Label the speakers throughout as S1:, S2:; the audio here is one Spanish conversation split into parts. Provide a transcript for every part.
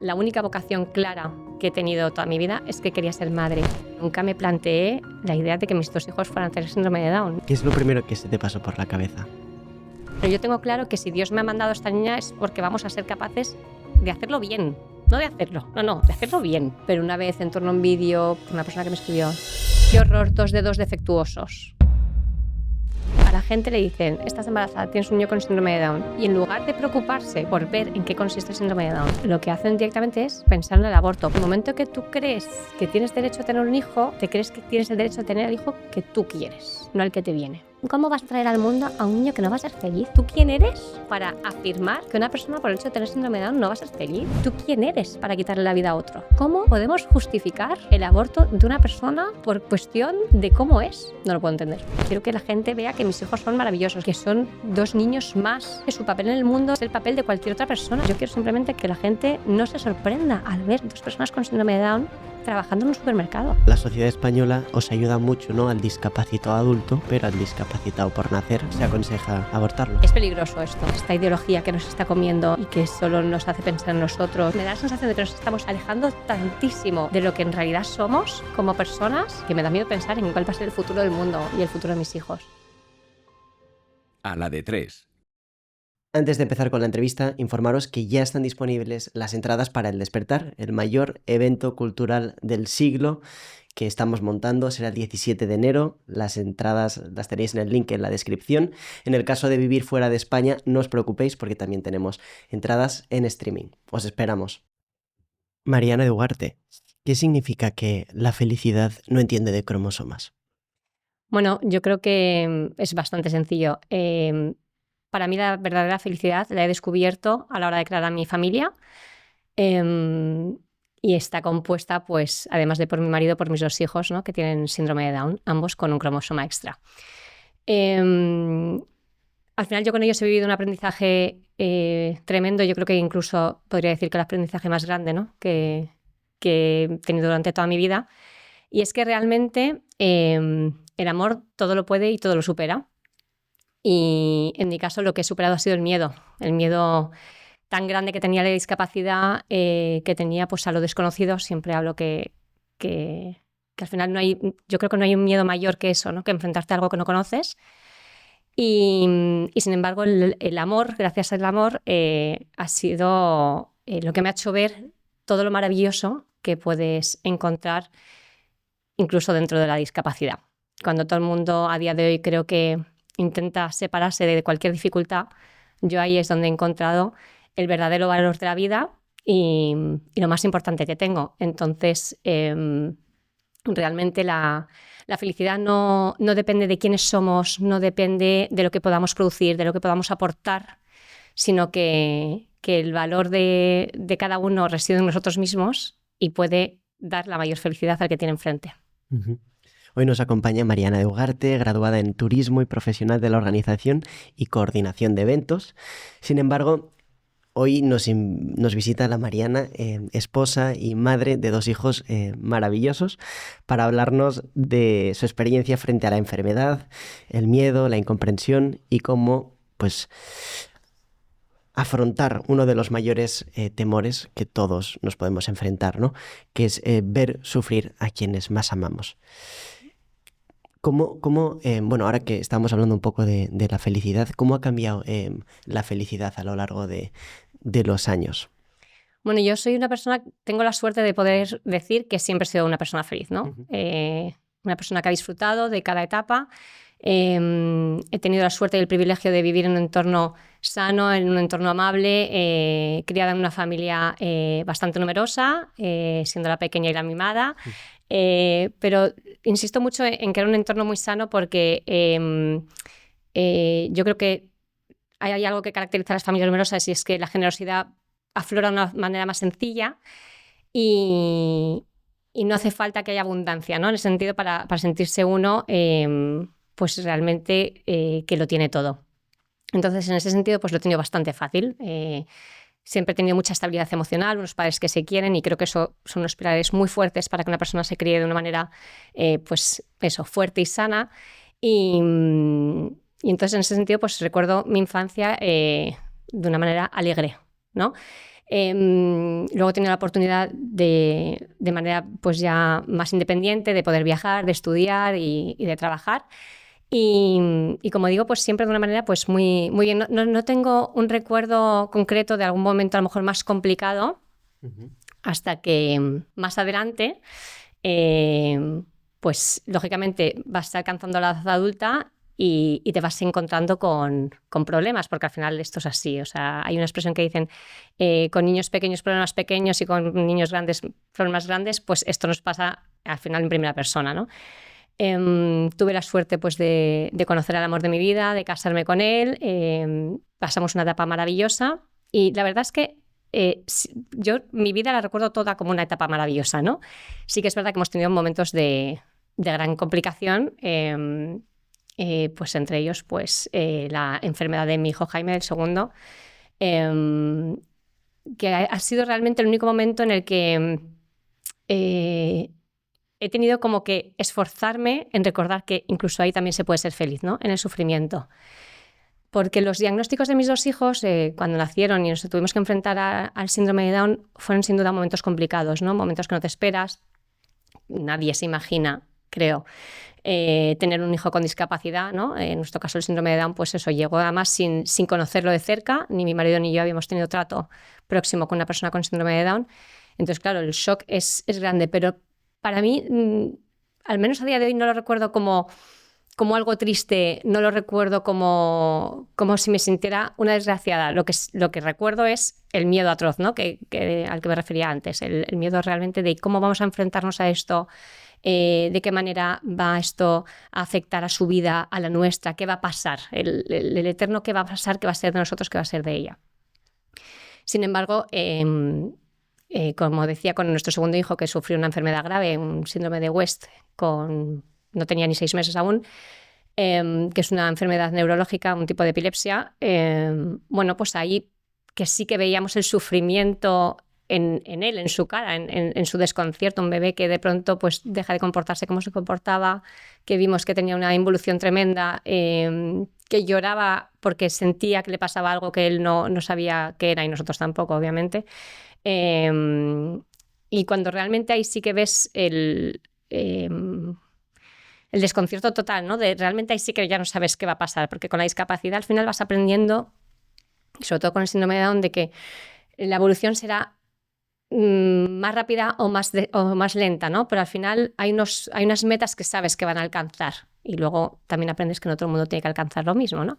S1: La única vocación clara que he tenido toda mi vida es que quería ser madre. Nunca me planteé la idea de que mis 2 hijos fueran a tener síndrome de Down.
S2: ¿Qué es lo primero que se te pasó por la cabeza?
S1: Pero yo tengo claro que si Dios me ha mandado a esta niña es porque vamos a ser capaces de hacerlo bien. No de hacerlo, de hacerlo bien. Pero una vez en torno a un vídeo, una persona que me escribió: qué horror, 2 dedos defectuosos. A la gente le dicen: estás embarazada, tienes un niño con síndrome de Down. Y en lugar de preocuparse por ver en qué consiste el síndrome de Down, lo que hacen directamente es pensar en el aborto. En el momento que tú crees que tienes derecho a tener un hijo, te crees que tienes el derecho a tener el hijo que tú quieres, no el que te viene. ¿Cómo vas a traer al mundo a un niño que no va a ser feliz? ¿Tú quién eres para afirmar que una persona por el hecho de tener síndrome de Down no va a ser feliz? ¿Tú quién eres para quitarle la vida a otro? ¿Cómo podemos justificar el aborto de una persona por cuestión de cómo es? No lo puedo entender. Quiero que la gente vea que mis hijos son maravillosos, que son 2 niños más, que su papel en el mundo es el papel de cualquier otra persona. Yo quiero simplemente que la gente no se sorprenda al ver 2 personas con síndrome de Down trabajando en un supermercado.
S2: La sociedad española os ayuda mucho, ¿no?, al discapacitado adulto, pero al discapacitado por nacer se aconseja abortarlo.
S1: Es peligroso esto, esta ideología que nos está comiendo y que solo nos hace pensar en nosotros. Me da la sensación de que nos estamos alejando tantísimo de lo que en realidad somos como personas, que me da miedo pensar en cuál va a ser el futuro del mundo y el futuro de mis hijos.
S3: A la de 3.
S2: Antes de empezar con la entrevista, informaros que ya están disponibles las entradas para El Despertar, el mayor evento cultural del siglo que estamos montando. Será el 17 de enero. Las entradas las tenéis en el link en la descripción. En el caso de vivir fuera de España, no os preocupéis porque también tenemos entradas en streaming. Os esperamos. Mariana de Ugarte, ¿qué significa que la felicidad no entiende de cromosomas?
S1: Bueno, yo creo que es bastante sencillo. Para mí la verdadera felicidad la he descubierto a la hora de crear a mi familia, y está compuesta, pues, además de por mi marido, por mis 2 hijos, ¿no?, que tienen síndrome de Down, ambos con un cromosoma extra. Al final yo con ellos he vivido un aprendizaje tremendo. Yo creo que incluso podría decir que el aprendizaje más grande, ¿no?, que he tenido durante toda mi vida. Y es que realmente el amor todo lo puede y todo lo supera. Y en mi caso lo que he superado ha sido el miedo tan grande que tenía a la discapacidad, que tenía, pues, a lo desconocido. Siempre hablo que al final yo creo que no hay un miedo mayor que eso, ¿no?, que enfrentarte a algo que no conoces. Y sin embargo el amor, gracias al amor, ha sido lo que me ha hecho ver todo lo maravilloso que puedes encontrar incluso dentro de la discapacidad. Cuando todo el mundo a día de hoy creo que intenta separarse de cualquier dificultad, yo ahí es donde he encontrado el verdadero valor de la vida y lo más importante que tengo. Entonces, realmente la felicidad no depende de quiénes somos, no depende de lo que podamos producir, de lo que podamos aportar, sino que el valor de cada uno reside en nosotros mismos y puede dar la mayor felicidad al que tiene enfrente.
S2: Hoy nos acompaña Mariana de Ugarte, graduada en Turismo y profesional de la organización y coordinación de eventos. Sin embargo, hoy nos visita la Mariana, esposa y madre de 2 hijos maravillosos, para hablarnos de su experiencia frente a la enfermedad, el miedo, la incomprensión y cómo, pues, afrontar uno de los mayores temores que todos nos podemos enfrentar, ¿no?, que es ver sufrir a quienes más amamos. Bueno, ahora que estamos hablando un poco de la felicidad, ¿cómo ha cambiado la felicidad a lo largo de los años?
S1: Bueno, yo soy una persona, tengo la suerte de poder decir que siempre he sido una persona feliz, ¿no? Una persona que ha disfrutado de cada etapa. He tenido la suerte y el privilegio de vivir en un entorno sano, en un entorno amable, criada en una familia bastante numerosa, siendo la pequeña y la mimada. Pero insisto mucho en que era un entorno muy sano porque yo creo que hay algo que caracteriza a las familias numerosas, y es que la generosidad aflora de una manera más sencilla y no hace falta que haya abundancia, ¿no?, en el sentido para sentirse uno pues realmente que lo tiene todo. Entonces, en ese sentido, pues lo he tenido bastante fácil. Siempre he tenido mucha estabilidad emocional, unos padres que se quieren, y creo que eso son unos pilares muy fuertes para que una persona se críe de una manera pues eso, fuerte y sana. Y entonces, en ese sentido, pues recuerdo mi infancia de una manera alegre, ¿no? Luego he tenido la oportunidad de manera pues ya más independiente de poder viajar, de estudiar y de trabajar. Y como digo, pues siempre de una manera pues muy, muy bien. No tengo un recuerdo concreto de algún momento a lo mejor más complicado, hasta que más adelante, pues lógicamente vas alcanzando la edad adulta y te vas encontrando con problemas, porque al final esto es así. O sea, hay una expresión que dicen, con niños pequeños problemas pequeños y con niños grandes problemas grandes, pues esto nos pasa al final en primera persona, ¿no? Tuve la suerte pues, de conocer al amor de mi vida, de casarme con él, pasamos una etapa maravillosa y la verdad es que yo mi vida la recuerdo toda como una etapa maravillosa, ¿no? Sí que es verdad que hemos tenido momentos de gran complicación, pues entre ellos pues, la enfermedad de mi hijo Jaime, el segundo, que ha sido realmente el único momento en el que he tenido como que esforzarme en recordar que incluso ahí también se puede ser feliz, ¿no? En el sufrimiento. Porque los diagnósticos de mis dos hijos, cuando nacieron y nos tuvimos que enfrentar al síndrome de Down, fueron sin duda momentos complicados, ¿no? Momentos que no te esperas. Nadie se imagina, creo, tener un hijo con discapacidad, ¿no? En nuestro caso el síndrome de Down, pues eso, llegó además sin conocerlo de cerca. Ni mi marido ni yo habíamos tenido trato próximo con una persona con síndrome de Down. Entonces, claro, el shock es grande, pero para mí, al menos a día de hoy, no lo recuerdo como algo triste, no lo recuerdo como si me sintiera una desgraciada. Lo que recuerdo es el miedo atroz, ¿no? Al que me refería antes, el miedo realmente de cómo vamos a enfrentarnos a esto, de qué manera va esto a afectar a su vida, a la nuestra, qué va a pasar, el eterno qué va a pasar, qué va a ser de nosotros, qué va a ser de ella. Sin embargo, como decía, con nuestro segundo hijo que sufrió una enfermedad grave, un síndrome de West, no tenía ni 6 meses aún, que es una enfermedad neurológica, un tipo de epilepsia, bueno, pues ahí que sí que veíamos el sufrimiento en él, en su cara, en su desconcierto, un bebé que de pronto pues deja de comportarse como se comportaba, que vimos que tenía una involución tremenda, que lloraba porque sentía que le pasaba algo que él no sabía qué era y nosotros tampoco, obviamente. Y cuando realmente ahí sí que ves el desconcierto total, ¿no? Realmente ahí sí que ya no sabes qué va a pasar, porque con la discapacidad al final vas aprendiendo, sobre todo con el síndrome de Down, de que la evolución será más rápida o más lenta, ¿no? Pero al final hay unas metas que sabes que van a alcanzar y luego también aprendes que no todo el mundo tiene que alcanzar lo mismo, ¿no?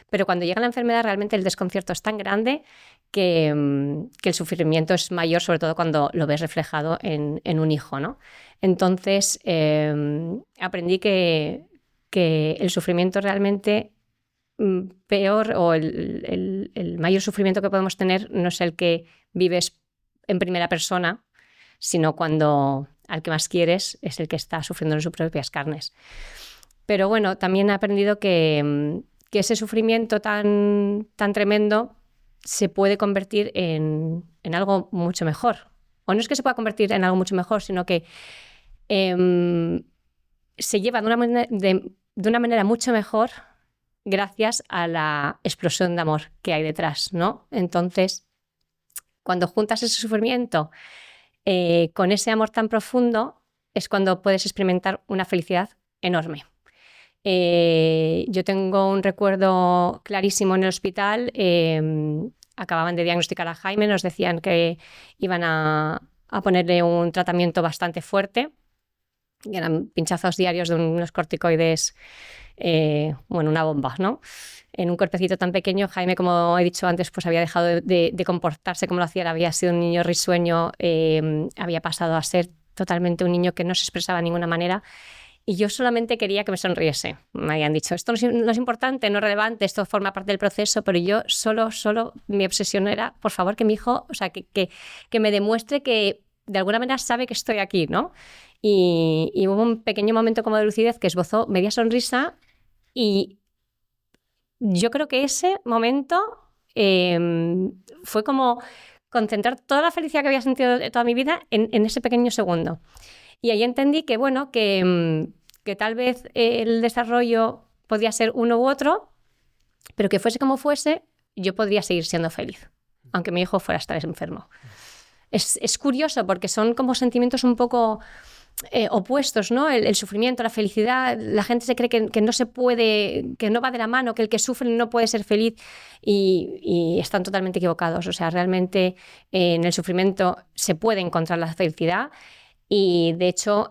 S1: Pero cuando llega la enfermedad realmente el desconcierto es tan grande que el sufrimiento es mayor, sobre todo cuando lo ves reflejado en un hijo, ¿no? Entonces aprendí que el sufrimiento realmente peor o el mayor sufrimiento que podemos tener no es el que vives en primera persona, sino cuando al que más quieres es el que está sufriendo en sus propias carnes. Pero bueno, también he aprendido que ese sufrimiento tan tremendo se puede convertir en algo mucho mejor. O no es que se pueda convertir en algo mucho mejor, sino que se lleva de una manera mucho mejor gracias a la explosión de amor que hay detrás, ¿no? Entonces, cuando juntas ese sufrimiento con ese amor tan profundo, es cuando puedes experimentar una felicidad enorme. Yo tengo un recuerdo clarísimo en el hospital. Acababan de diagnosticar a Jaime, nos decían que iban a ponerle un tratamiento bastante fuerte. Eran pinchazos diarios de unos corticoides, una bomba, ¿no? En un cuerpecito tan pequeño, Jaime, como he dicho antes, pues había dejado de comportarse como lo hacía, había sido un niño risueño, había pasado a ser totalmente un niño que no se expresaba de ninguna manera. Y yo solamente quería que me sonriese. Me habían dicho, esto no es importante, no es relevante, esto forma parte del proceso, pero yo solo mi obsesión era, por favor, que mi hijo, o sea, que me demuestre que de alguna manera sabe que estoy aquí, ¿no? Y hubo un pequeño momento como de lucidez que esbozó media sonrisa y yo creo que ese momento fue como concentrar toda la felicidad que había sentido de toda mi vida en ese pequeño segundo. Y ahí entendí que, bueno, que tal vez el desarrollo podía ser uno u otro, pero que fuese como fuese, yo podría seguir siendo feliz. aunque mi hijo fuera a estar enfermo. Es curioso porque son como sentimientos un poco opuestos, ¿no? El sufrimiento, la felicidad. La gente se cree que no se puede, que no va de la mano, que el que sufre no puede ser feliz y están totalmente equivocados. O sea, realmente en el sufrimiento se puede encontrar la felicidad y, de hecho,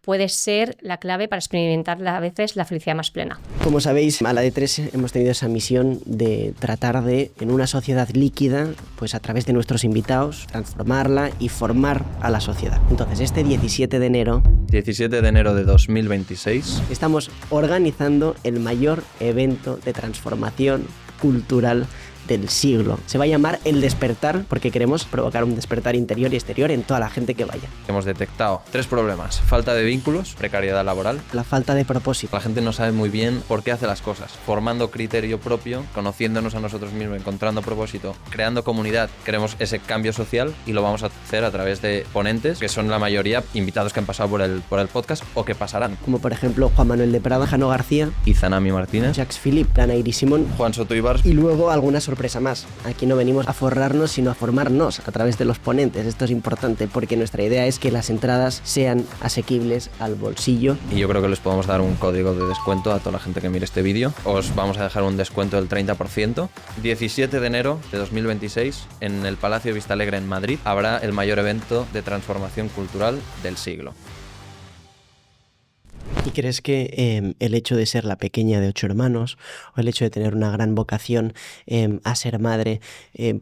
S1: puede ser la clave para experimentar a veces la felicidad más plena.
S2: Como sabéis, a la D3 hemos tenido esa misión de tratar de, en una sociedad líquida, pues a través de nuestros invitados, transformarla y formar a la sociedad. Entonces, este 17 de enero...
S4: 17 de enero de 2026.
S2: Estamos organizando el mayor evento de transformación cultural del siglo. Se va a llamar El Despertar porque queremos provocar un despertar interior y exterior en toda la gente que vaya.
S4: Hemos detectado 3 problemas: falta de vínculos, precariedad laboral.
S2: La falta de propósito.
S4: La gente no sabe muy bien por qué hace las cosas. Formando criterio propio, conociéndonos a nosotros mismos, encontrando propósito, creando comunidad. Queremos ese cambio social y lo vamos a hacer a través de ponentes, que son la mayoría invitados que han pasado por el podcast o que pasarán.
S2: Como por ejemplo Juan Manuel de Prada, Jano García,
S4: Izanami Martínez,
S2: Jacques Philippe, Ana Iris Simón,
S4: Juan Soto Ibar.
S2: Y luego alguna sorpresa más. Aquí no venimos a forrarnos, sino a formarnos a través de los ponentes. Esto es importante porque nuestra idea es que las entradas sean asequibles al bolsillo.
S4: Y yo creo que les podemos dar un código de descuento a toda la gente que mire este vídeo. Os vamos a dejar un descuento del 30%. 17 de enero de 2026, en el Palacio Vistalegre en Madrid, habrá el mayor evento de transformación cultural del siglo.
S2: ¿Y crees que el hecho de ser la pequeña de 8 hermanos o el hecho de tener una gran vocación a ser madre,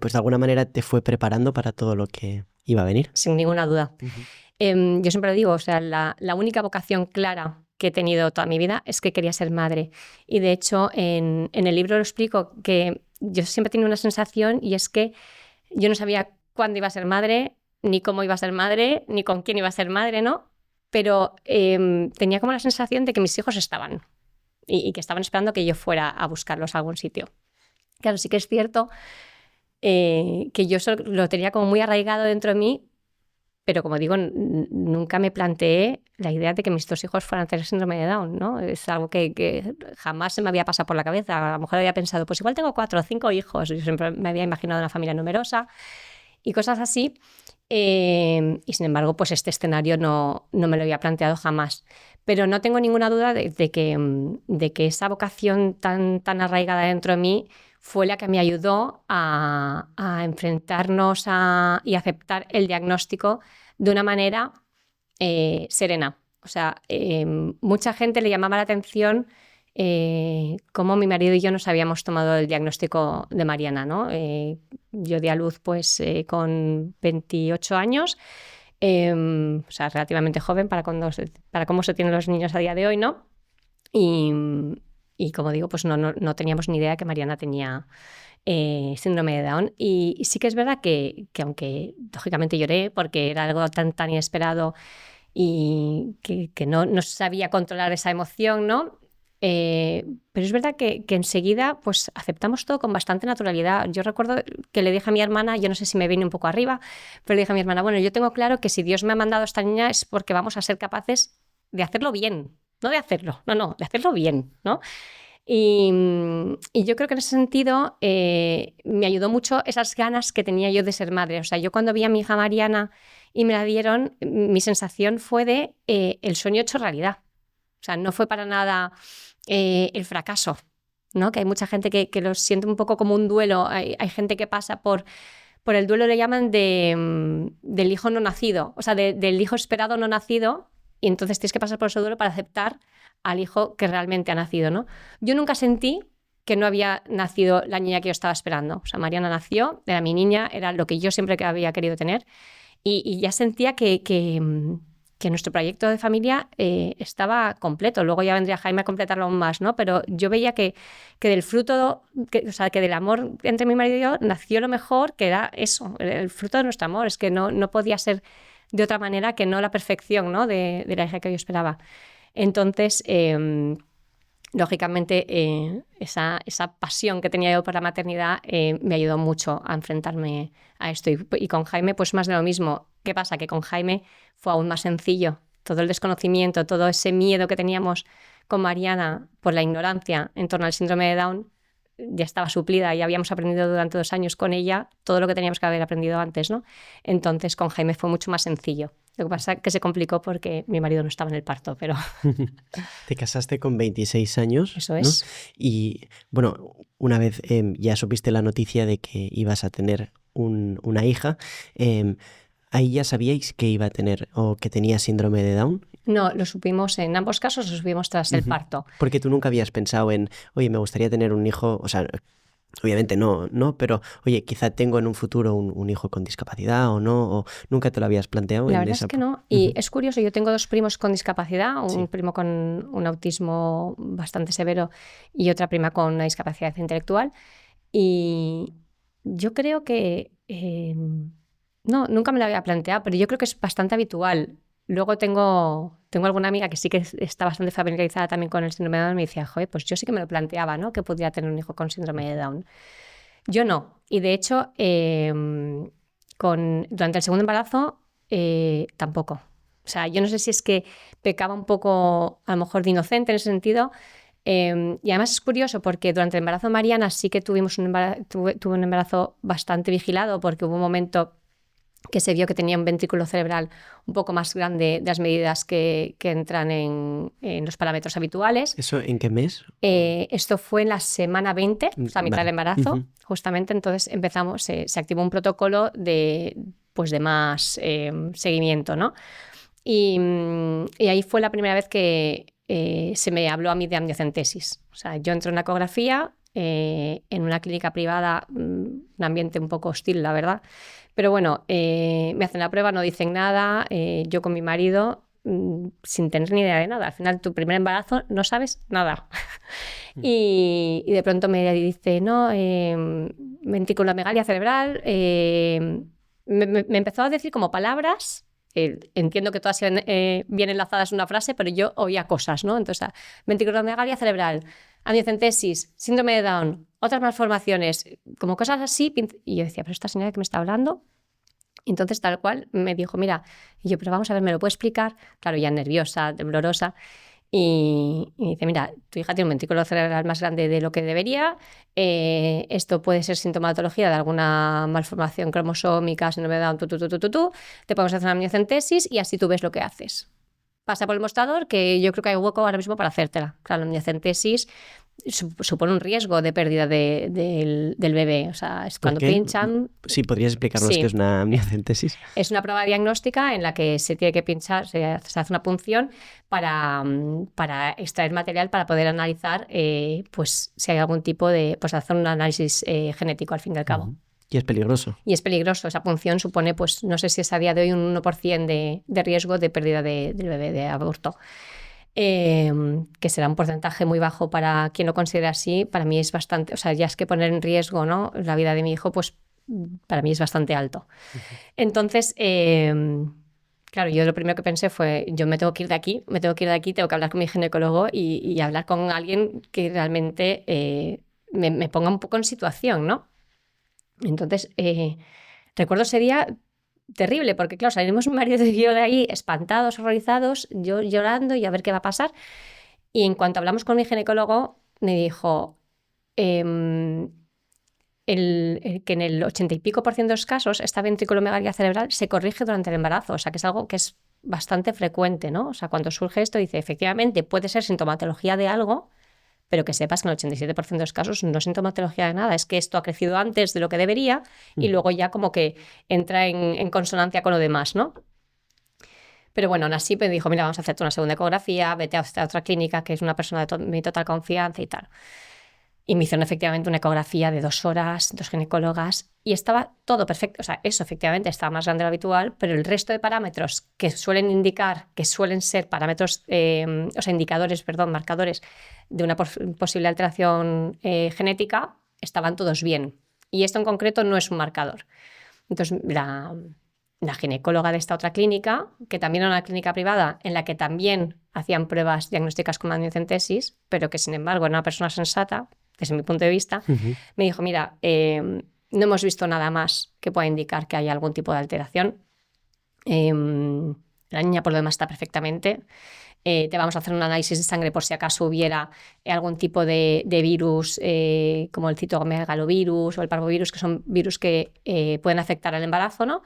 S2: pues de alguna manera te fue preparando para todo lo que iba a venir?
S1: Sin ninguna duda. Yo siempre lo digo, o sea, la única vocación clara que he tenido toda mi vida es que quería ser madre. Y de hecho, en el libro lo explico, que yo siempre he tenido una sensación y es que yo no sabía cuándo iba a ser madre, ni cómo iba a ser madre, ni con quién iba a ser madre, ¿no? Pero tenía como la sensación de que mis hijos estaban y que estaban esperando que yo fuera a buscarlos a algún sitio. Claro, sí que es cierto que yo lo tenía como muy arraigado dentro de mí, pero como digo, nunca me planteé la idea de que mis 2 hijos fueran a tener síndrome de Down, ¿no? Es algo que jamás se me había pasado por la cabeza. A lo mejor había pensado, pues igual tengo 4 o 5 hijos. Yo siempre me había imaginado una familia numerosa y cosas así. Y sin embargo, pues este escenario no me lo había planteado jamás. Pero no tengo ninguna duda de que esa vocación tan arraigada dentro de mí fue la que me ayudó a enfrentarnos y aceptar el diagnóstico de una manera serena. O sea, mucha gente le llamaba la atención cómo mi marido y yo nos habíamos tomado el diagnóstico de Mariana, ¿no? Yo di a luz pues con 28 años, o sea, relativamente joven para cómo se tienen los niños a día de hoy, ¿no? Y como digo, pues no teníamos ni idea de que Mariana tenía síndrome de Down. Y sí que es verdad que aunque lógicamente lloré porque era algo tan inesperado y que no sabía controlar esa emoción, ¿no? Pero es verdad que enseguida pues aceptamos todo con bastante naturalidad. Yo recuerdo que le dije a mi hermana, yo no sé si me vine un poco arriba, pero le dije a mi hermana, bueno, yo tengo claro que si Dios me ha mandado a esta niña es porque vamos a ser capaces de hacerlo bien, no de hacerlo, de hacerlo bien, ¿no? Y yo creo que en ese sentido me ayudó mucho esas ganas que tenía yo de ser madre. O sea, yo cuando vi a mi hija Mariana y me la dieron, mi sensación fue de el sueño hecho realidad. O sea, no fue para nada el fracaso, ¿no? Que hay mucha gente que lo siente un poco como un duelo. Hay gente que pasa por el duelo, le llaman del hijo no nacido, o sea, del hijo esperado no nacido, y entonces tienes que pasar por ese duelo para aceptar al hijo que realmente ha nacido, ¿no? Yo nunca sentí que no había nacido la niña que yo estaba esperando. O sea, Mariana nació, era mi niña, era lo que yo siempre había querido tener, y ya sentía que nuestro proyecto de familia estaba completo. Luego ya vendría Jaime a completarlo aún más, ¿no? Pero yo veía que del fruto, o sea, que del amor entre mi marido y yo nació lo mejor, que era eso, el fruto de nuestro amor. Es que no podía ser de otra manera que no la perfección, ¿no? de la hija que yo esperaba. Entonces, lógicamente, esa pasión que tenía yo por la maternidad me ayudó mucho a enfrentarme a esto. Y con Jaime, pues más de lo mismo. ¿Qué pasa? Que con Jaime fue aún más sencillo. Todo el desconocimiento, todo ese miedo que teníamos con Mariana por la ignorancia en torno al síndrome de Down, ya estaba suplida y habíamos aprendido durante 2 años con ella todo lo que teníamos que haber aprendido antes, ¿no? Entonces con Jaime fue mucho más sencillo. Lo que pasa es que se complicó porque mi marido no estaba en el parto, pero
S2: Te casaste con 26 años,
S1: eso
S2: ¿no?
S1: es.
S2: Y bueno, una vez ya supiste la noticia de que ibas a tener una hija, ¿ahí ya sabíais que iba a tener o que tenía síndrome de Down?
S1: No, lo supimos en ambos casos, lo supimos tras el parto.
S2: Porque tú nunca habías pensado en, oye, me gustaría tener un hijo, o sea, obviamente no, pero oye, quizá tengo en un futuro un hijo con discapacidad o no, o nunca te lo habías planteado.
S1: La verdad es que no. Y es curioso, yo tengo 2 primos con discapacidad, un
S2: Sí.
S1: primo con un autismo bastante severo y otra prima con una discapacidad intelectual. Y yo creo que no, nunca me lo había planteado, pero yo creo que es bastante habitual. Luego tengo alguna amiga que sí que está bastante familiarizada también con el síndrome de Down y me decía, joder, pues yo sí que me lo planteaba, ¿no? Que podría tener un hijo con síndrome de Down. Yo no. Y de hecho, durante el segundo embarazo tampoco. O sea, yo no sé si es que pecaba un poco, a lo mejor, de inocente en ese sentido. Y además es curioso porque durante el embarazo de Mariana sí que tuve un embarazo bastante vigilado, porque hubo un momento que se vio que tenía un ventrículo cerebral un poco más grande de las medidas que entran en los parámetros habituales.
S2: ¿Eso en qué mes?
S1: Esto fue en la semana 20, o sea, a mitad del embarazo, justamente. Entonces se activó un protocolo de más seguimiento, ¿no? Y ahí fue la primera vez que se me habló a mí de amniocentesis. O sea, yo entré en una ecografía en una clínica privada, un ambiente un poco hostil, la verdad. Pero bueno, me hacen la prueba, no dicen nada, yo con mi marido sin tener ni idea de nada. Al final, tu primer embarazo no sabes nada. Y de pronto me dice, no, ventriculomegalia cerebral. Me empezó a decir como palabras. Entiendo que todas eran bien enlazadas en una frase, pero yo oía cosas, ¿no? Entonces, ventriculomegalia cerebral, amniocentesis, síndrome de Down, otras malformaciones, como cosas así. Y yo decía, pero esta señora que me está hablando. Y entonces, tal cual, me dijo, mira, y yo, pero vamos a ver, ¿me lo puedo explicar? Claro, ya nerviosa, temblorosa. Y dice, mira, tu hija tiene un ventrículo cerebral más grande de lo que debería, esto puede ser sintomatología de alguna malformación cromosómica, síndrome de Down, te podemos hacer una amniocentesis y así tú ves lo que haces. Pasa por el mostrador, que yo creo que hay hueco ahora mismo para hacértela. Claro, la amniocentesis supone un riesgo de pérdida del bebé. O sea, es cuando pinchan.
S2: Sí, ¿podrías explicarnos qué es una amniocentesis?
S1: Es una prueba diagnóstica en la que se tiene que pinchar, se hace una punción para extraer material para poder analizar pues si hay algún tipo de, pues hacer un análisis genético al fin y al cabo.
S2: Y es peligroso.
S1: Y es peligroso. Esa punción supone, pues no sé si es a día de hoy un 1% de riesgo de pérdida del bebé, de aborto. Que será un porcentaje muy bajo para quien lo considera así. Para mí es bastante, o sea, ya es que poner en riesgo, ¿no?, la vida de mi hijo, pues para mí es bastante alto. Entonces, claro, yo lo primero que pensé fue, yo me tengo que ir de aquí, tengo que hablar con mi ginecólogo y hablar con alguien que realmente me ponga un poco en situación, ¿no? Entonces, recuerdo ese día terrible, porque claro, salimos mi marido y yo de ahí espantados, horrorizados, yo llorando y a ver qué va a pasar. Y en cuanto hablamos con mi ginecólogo, me dijo que en el 80 y pico % de los casos esta ventriculomegalia cerebral se corrige durante el embarazo, o sea que es algo que es bastante frecuente, ¿no? O sea, cuando surge esto dice, efectivamente puede ser sintomatología de algo, pero que sepas que en el 87% de los casos no es sintomatología de nada, es que esto ha crecido antes de lo que debería y luego ya como que entra en consonancia con lo demás, ¿no? Pero bueno, aún así me dijo, mira, vamos a hacerte una segunda ecografía, vete a esta otra clínica que es una persona de mi total confianza y tal. Y me hicieron efectivamente una ecografía de 2 horas, 2 ginecólogas, y estaba todo perfecto. O sea, eso efectivamente estaba más grande de lo habitual, pero el resto de parámetros que suelen indicar, que suelen ser parámetros, o sea, indicadores, perdón, marcadores de una posible alteración genética, estaban todos bien. Y esto en concreto no es un marcador. Entonces, la ginecóloga de esta otra clínica, que también era una clínica privada, en la que también hacían pruebas diagnósticas con amniocentesis, pero que sin embargo era una persona sensata, desde mi punto de vista, me dijo, mira, no hemos visto nada más que pueda indicar que haya algún tipo de alteración. La niña por lo demás está perfectamente. Te vamos a hacer un análisis de sangre por si acaso hubiera algún tipo de virus, como el citomegalovirus o el parvovirus, que son virus que pueden afectar al embarazo, ¿no?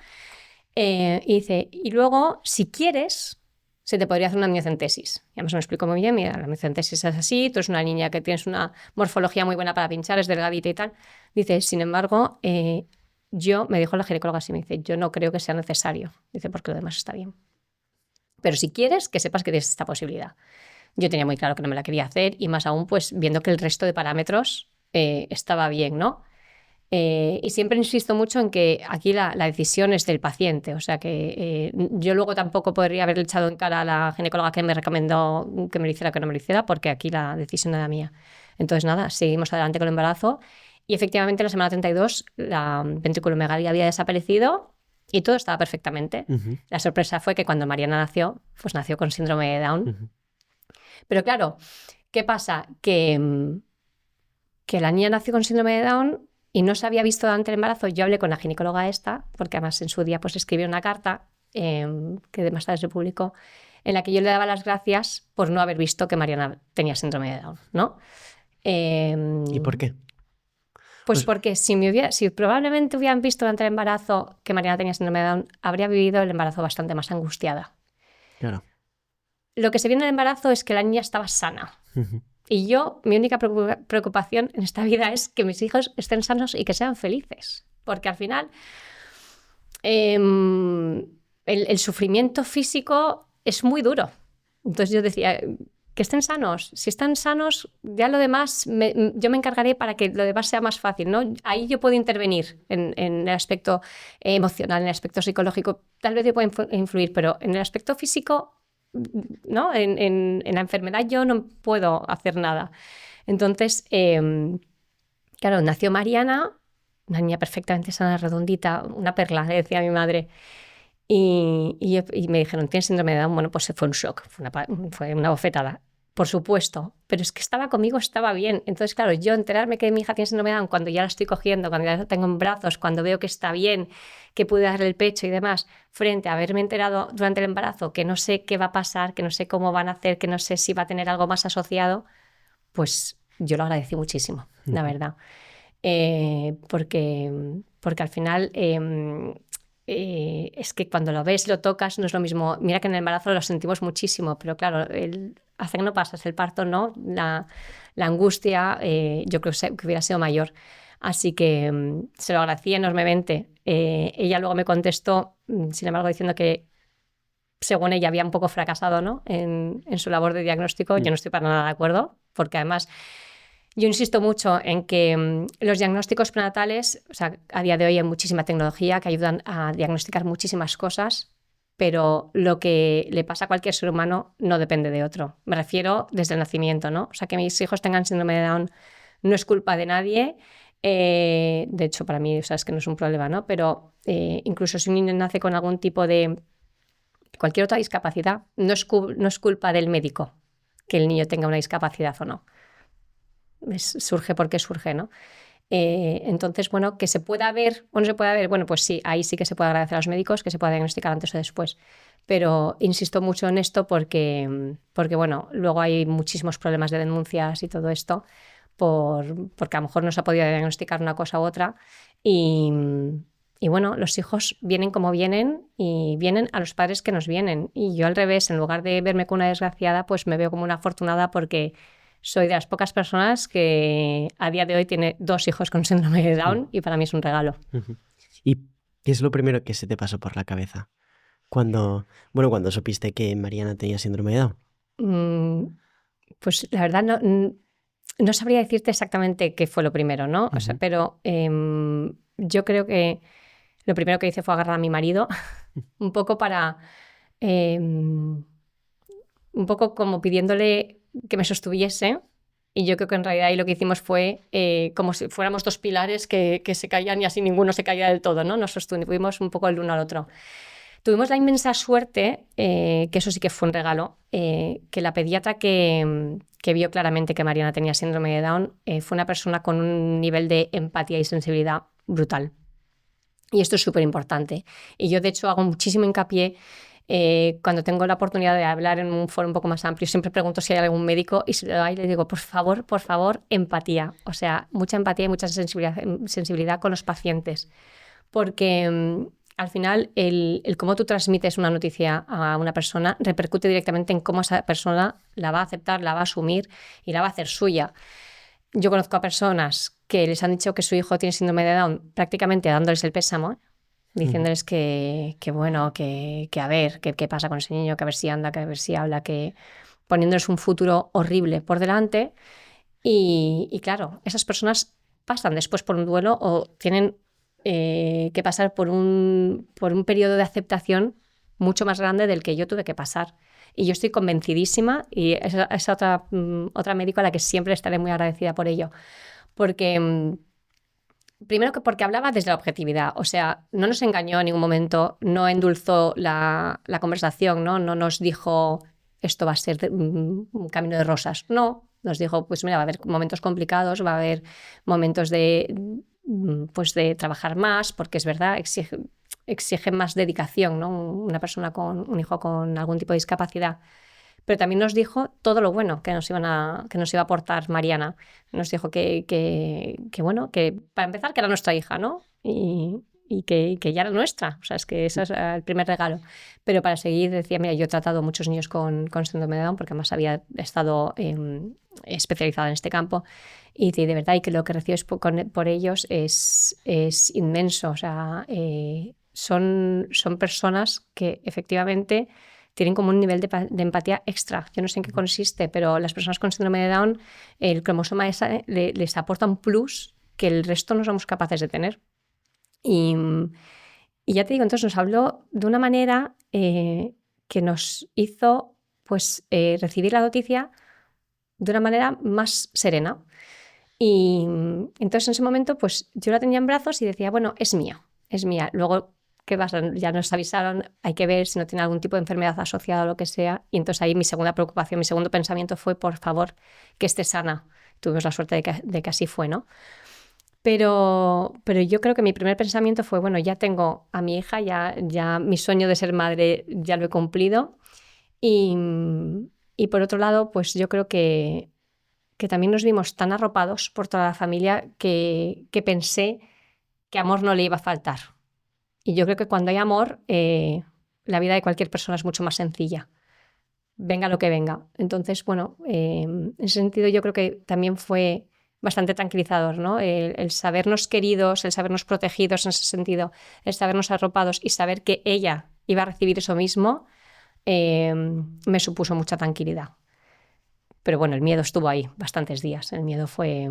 S1: Y dice, y luego, si quieres, se te podría hacer una amniocentesis. Y además me explico muy bien, mira, la amniocentesis es así, tú eres una niña que tienes una morfología muy buena para pinchar, es delgadita y tal. Dice, sin embargo, me dijo la ginecóloga así, me dice, yo no creo que sea necesario. Dice, porque lo demás está bien. Pero si quieres, que sepas que tienes esta posibilidad. Yo tenía muy claro que no me la quería hacer y más aún pues viendo que el resto de parámetros estaba bien, ¿no? Y siempre insisto mucho en que aquí la decisión es del paciente, o sea que yo luego tampoco podría haberle echado en cara a la ginecóloga que me recomendó que me lo hiciera o que no me lo hiciera, porque aquí la decisión era mía. Entonces nada, seguimos adelante con el embarazo y efectivamente en la semana 32 la ventriculomegalia había desaparecido y todo estaba perfectamente. La sorpresa fue que cuando Mariana nació, pues nació con síndrome de Down. Pero claro, ¿qué pasa? Que la niña nació con síndrome de Down y no se había visto durante el embarazo. Yo hablé con la ginecóloga esta, porque además en su día pues escribió una carta que más tarde se publicó, en la que yo le daba las gracias por no haber visto que Mariana tenía síndrome de Down, ¿no?
S2: ¿Y por qué?
S1: Pues porque si probablemente hubieran visto durante el embarazo que Mariana tenía síndrome de Down, habría vivido el embarazo bastante más angustiada.
S2: Claro.
S1: Lo que se viene del embarazo es que la niña estaba sana. Y mi única preocupación en esta vida es que mis hijos estén sanos y que sean felices. Porque al final el sufrimiento físico es muy duro. Entonces yo decía, que estén sanos. Si están sanos, ya lo demás yo me encargaré para que lo demás sea más fácil, ¿no? Ahí yo puedo intervenir en el aspecto emocional, en el aspecto psicológico. Tal vez yo pueda influir, pero en el aspecto físico, ¿no? En la enfermedad yo no puedo hacer nada. Entonces, claro, nació Mariana, una niña perfectamente sana, redondita, una perla, le decía a mi madre. Y me dijeron, ¿tienes síndrome de Down? Bueno, pues fue un shock, fue una bofetada. Por supuesto, pero es que estaba conmigo, estaba bien. Entonces, claro, yo enterarme que mi hija tiene síndrome de Down cuando ya la estoy cogiendo, cuando ya la tengo en brazos, cuando veo que está bien, que pude darle el pecho y demás, frente a haberme enterado durante el embarazo que no sé qué va a pasar, que no sé cómo van a hacer, que no sé si va a tener algo más asociado, pues yo lo agradecí muchísimo, la verdad. Porque al final... es que cuando lo ves, lo tocas, no es lo mismo. Mira que en el embarazo lo sentimos muchísimo, pero claro, hasta que no pasas el parto, ¿no? La angustia, yo creo que hubiera sido mayor. Así que se lo agradecí enormemente. Ella luego me contestó, sin embargo, diciendo que según ella había un poco fracasado, ¿no? en su labor de diagnóstico. Yo no estoy para nada de acuerdo, porque además... Yo insisto mucho en que los diagnósticos prenatales, o sea, a día de hoy hay muchísima tecnología que ayudan a diagnosticar muchísimas cosas, pero lo que le pasa a cualquier ser humano no depende de otro. Me refiero desde el nacimiento, ¿no? O sea, que mis hijos tengan síndrome de Down no es culpa de nadie. De hecho, para mí, o sea, es que no es un problema, ¿no? Pero incluso si un niño nace con algún tipo de cualquier otra discapacidad, no es culpa del médico que el niño tenga una discapacidad o no. Surge porque surge, ¿no? Entonces, bueno, que se pueda ver o no se pueda ver, bueno, pues sí, ahí sí que se puede agradecer a los médicos, que se pueda diagnosticar antes o después. Pero insisto mucho en esto porque bueno, luego hay muchísimos problemas de denuncias y todo esto, porque a lo mejor no se ha podido diagnosticar una cosa u otra. Y bueno, los hijos vienen como vienen y vienen a los padres que nos vienen. Y yo al revés, en lugar de verme como una desgraciada, pues me veo como una afortunada porque soy de las pocas personas que a día de hoy tiene 2 hijos con síndrome de Down y para mí es un regalo.
S2: ¿Y qué es lo primero que se te pasó por la cabeza cuando supiste que Mariana tenía síndrome de Down?
S1: Pues la verdad no sabría decirte exactamente qué fue lo primero, ¿no? O sea, pero yo creo que lo primero que hice fue agarrar a mi marido un poco para... un poco como pidiéndole que me sostuviese, y yo creo que en realidad ahí lo que hicimos fue como si fuéramos 2 pilares que se caían y así ninguno se caía del todo, ¿no? Nos sostuvimos un poco el uno al otro. Tuvimos la inmensa suerte, que eso sí que fue un regalo, que la pediatra que vio claramente que Mariana tenía síndrome de Down fue una persona con un nivel de empatía y sensibilidad brutal. Y esto es súper importante. Y yo, de hecho, hago muchísimo hincapié cuando tengo la oportunidad de hablar en un foro un poco más amplio, siempre pregunto si hay algún médico y si lo hay, le digo, por favor, empatía. O sea, mucha empatía y mucha sensibilidad con los pacientes. Porque al final el cómo tú transmites una noticia a una persona repercute directamente en cómo esa persona la va a aceptar, la va a asumir y la va a hacer suya. Yo conozco a personas que les han dicho que su hijo tiene síndrome de Down prácticamente dándoles el pésamo, diciéndoles que bueno, que a ver, qué pasa con ese niño, que a ver si anda, que a ver si habla, que poniéndoles un futuro horrible por delante. Y claro, esas personas pasan después por un duelo o tienen que pasar por un periodo de aceptación mucho más grande del que yo tuve que pasar. Y yo estoy convencidísima, y es otra médico a la que siempre estaré muy agradecida por ello. Porque, primero que porque hablaba desde la objetividad, o sea, no nos engañó en ningún momento, no endulzó la conversación, ¿no? No nos dijo esto va a ser un camino de rosas. No, nos dijo, pues mira, va a haber momentos complicados, va a haber momentos de trabajar más, porque es verdad, exige más dedicación, ¿no? Una persona con un hijo con algún tipo de discapacidad. Pero también nos dijo todo lo bueno que nos iba a aportar Mariana. Nos dijo que bueno, que para empezar que era nuestra hija, ¿no? Y que ya era nuestra. O sea, es que ese es el primer regalo. Pero para seguir decía, mira, yo he tratado a muchos niños con síndrome de Down porque además había estado especializada en este campo. Y de verdad, y que lo que recibes por ellos es inmenso. O sea, son personas que efectivamente tienen como un nivel de empatía extra. Yo no sé en qué consiste, pero las personas con síndrome de Down, el cromosoma S les aporta un plus que el resto no somos capaces de tener. Y ya te digo, entonces nos habló de una manera que nos hizo pues, recibir la noticia de una manera más serena. Y entonces en ese momento pues yo la tenía en brazos y decía, bueno, es mía. Luego, ¿qué pasa? Ya nos avisaron, hay que ver si no tiene algún tipo de enfermedad asociada o lo que sea. Y entonces ahí mi segunda preocupación, mi segundo pensamiento fue, por favor, que esté sana. Tuvimos la suerte de que así fue, ¿no? Pero yo creo que mi primer pensamiento fue, bueno, ya tengo a mi hija, ya mi sueño de ser madre ya lo he cumplido. Y por otro lado, pues yo creo que también nos vimos tan arropados por toda la familia que pensé que amor no le iba a faltar. Y yo creo que cuando hay amor, la vida de cualquier persona es mucho más sencilla, venga lo que venga. Entonces, bueno, en ese sentido yo creo que también fue bastante tranquilizador, ¿no? El sabernos queridos, el sabernos protegidos en ese sentido, el sabernos arropados y saber que ella iba a recibir eso mismo, me supuso mucha tranquilidad. Pero bueno, el miedo estuvo ahí bastantes días. El miedo fue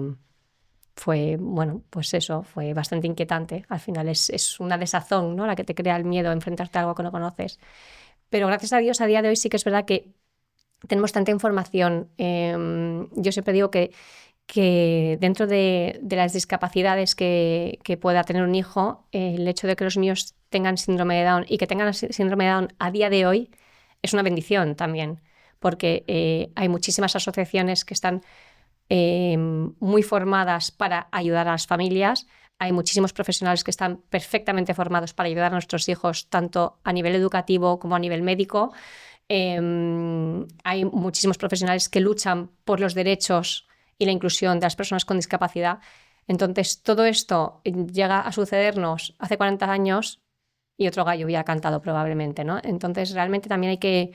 S1: bueno, pues eso, fue bastante inquietante. Al final es una desazón, ¿no? La que te crea el miedo a enfrentarte a algo que no conoces. Pero gracias a Dios, a día de hoy sí que es verdad que tenemos tanta información. Yo siempre digo que dentro de las discapacidades que pueda tener un hijo, el hecho de que los míos tengan síndrome de Down y que tengan síndrome de Down a día de hoy es una bendición también, porque hay muchísimas asociaciones que están muy formadas para ayudar a las familias. Hay muchísimos profesionales que están perfectamente formados para ayudar a nuestros hijos, tanto a nivel educativo como a nivel médico. Hay muchísimos profesionales que luchan por los derechos y la inclusión de las personas con discapacidad. Entonces, todo esto llega a sucedernos hace 40 años y otro gallo hubiera cantado probablemente, ¿no? Entonces, realmente también hay que...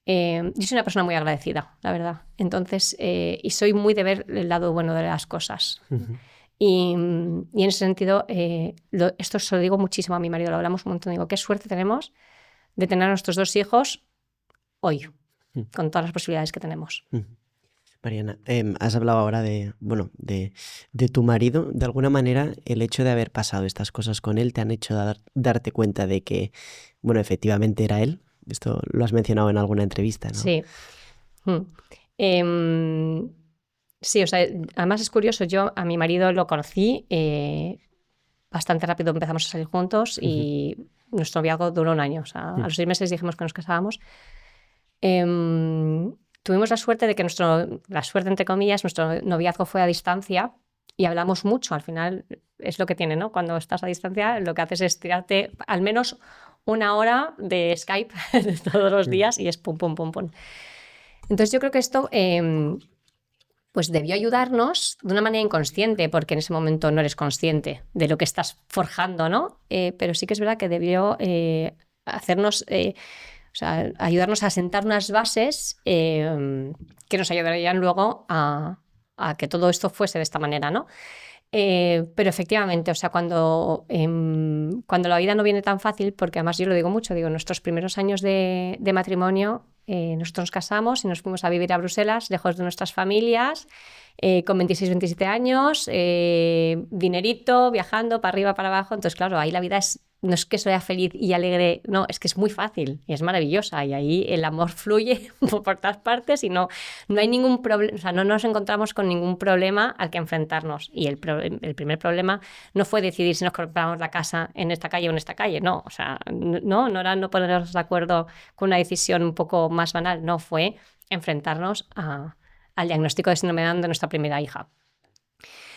S1: yo soy una persona muy agradecida, la verdad. Entonces, y soy muy de ver el lado bueno de las cosas. Uh-huh. Y en ese sentido, esto se lo digo muchísimo a mi marido, lo hablamos un montón. Digo, qué suerte tenemos de tener a nuestros 2 hijos hoy, con todas las posibilidades que tenemos.
S2: Mariana, has hablado ahora de tu marido. De alguna manera, el hecho de haber pasado estas cosas con él te han hecho darte cuenta de que, bueno, efectivamente era él. Esto lo has mencionado en alguna entrevista, ¿no?
S1: Sí. Sí, o sea, además es curioso, yo a mi marido lo conocí bastante rápido, empezamos a salir juntos y nuestro noviazgo duró 1 año. O sea, a los 6 meses dijimos que nos casábamos. Tuvimos la suerte de que la suerte entre comillas, nuestro noviazgo fue a distancia y hablamos mucho. Al final es lo que tiene, ¿no? Cuando estás a distancia lo que haces es tirarte al menos 1 hora de Skype todos los días y es pum, pum, pum, pum. Entonces yo creo que esto pues debió ayudarnos de una manera inconsciente, porque en ese momento no eres consciente de lo que estás forjando, ¿no? Pero sí que es verdad que debió hacernos, o sea, ayudarnos a sentar unas bases que nos ayudarían luego a que todo esto fuese de esta manera, ¿no? Pero efectivamente, o sea, cuando la vida no viene tan fácil, porque además yo lo digo mucho, digo, nuestros primeros años de matrimonio, nosotros nos casamos y nos fuimos a vivir a Bruselas, lejos de nuestras familias, con 26, 27 años, dinerito, viajando para arriba, para abajo. Entonces, claro, ahí la vida no es que sea feliz y alegre, no, es que es muy fácil y es maravillosa y ahí el amor fluye por todas partes y no hay ningún problema, o sea, no nos encontramos con ningún problema al que enfrentarnos. Y el primer problema no fue decidir si nos compramos la casa en esta calle o en esta calle, no, o sea, no era no ponernos de acuerdo con una decisión un poco más banal, no, fue enfrentarnos al diagnóstico de síndrome de Down de nuestra primera hija.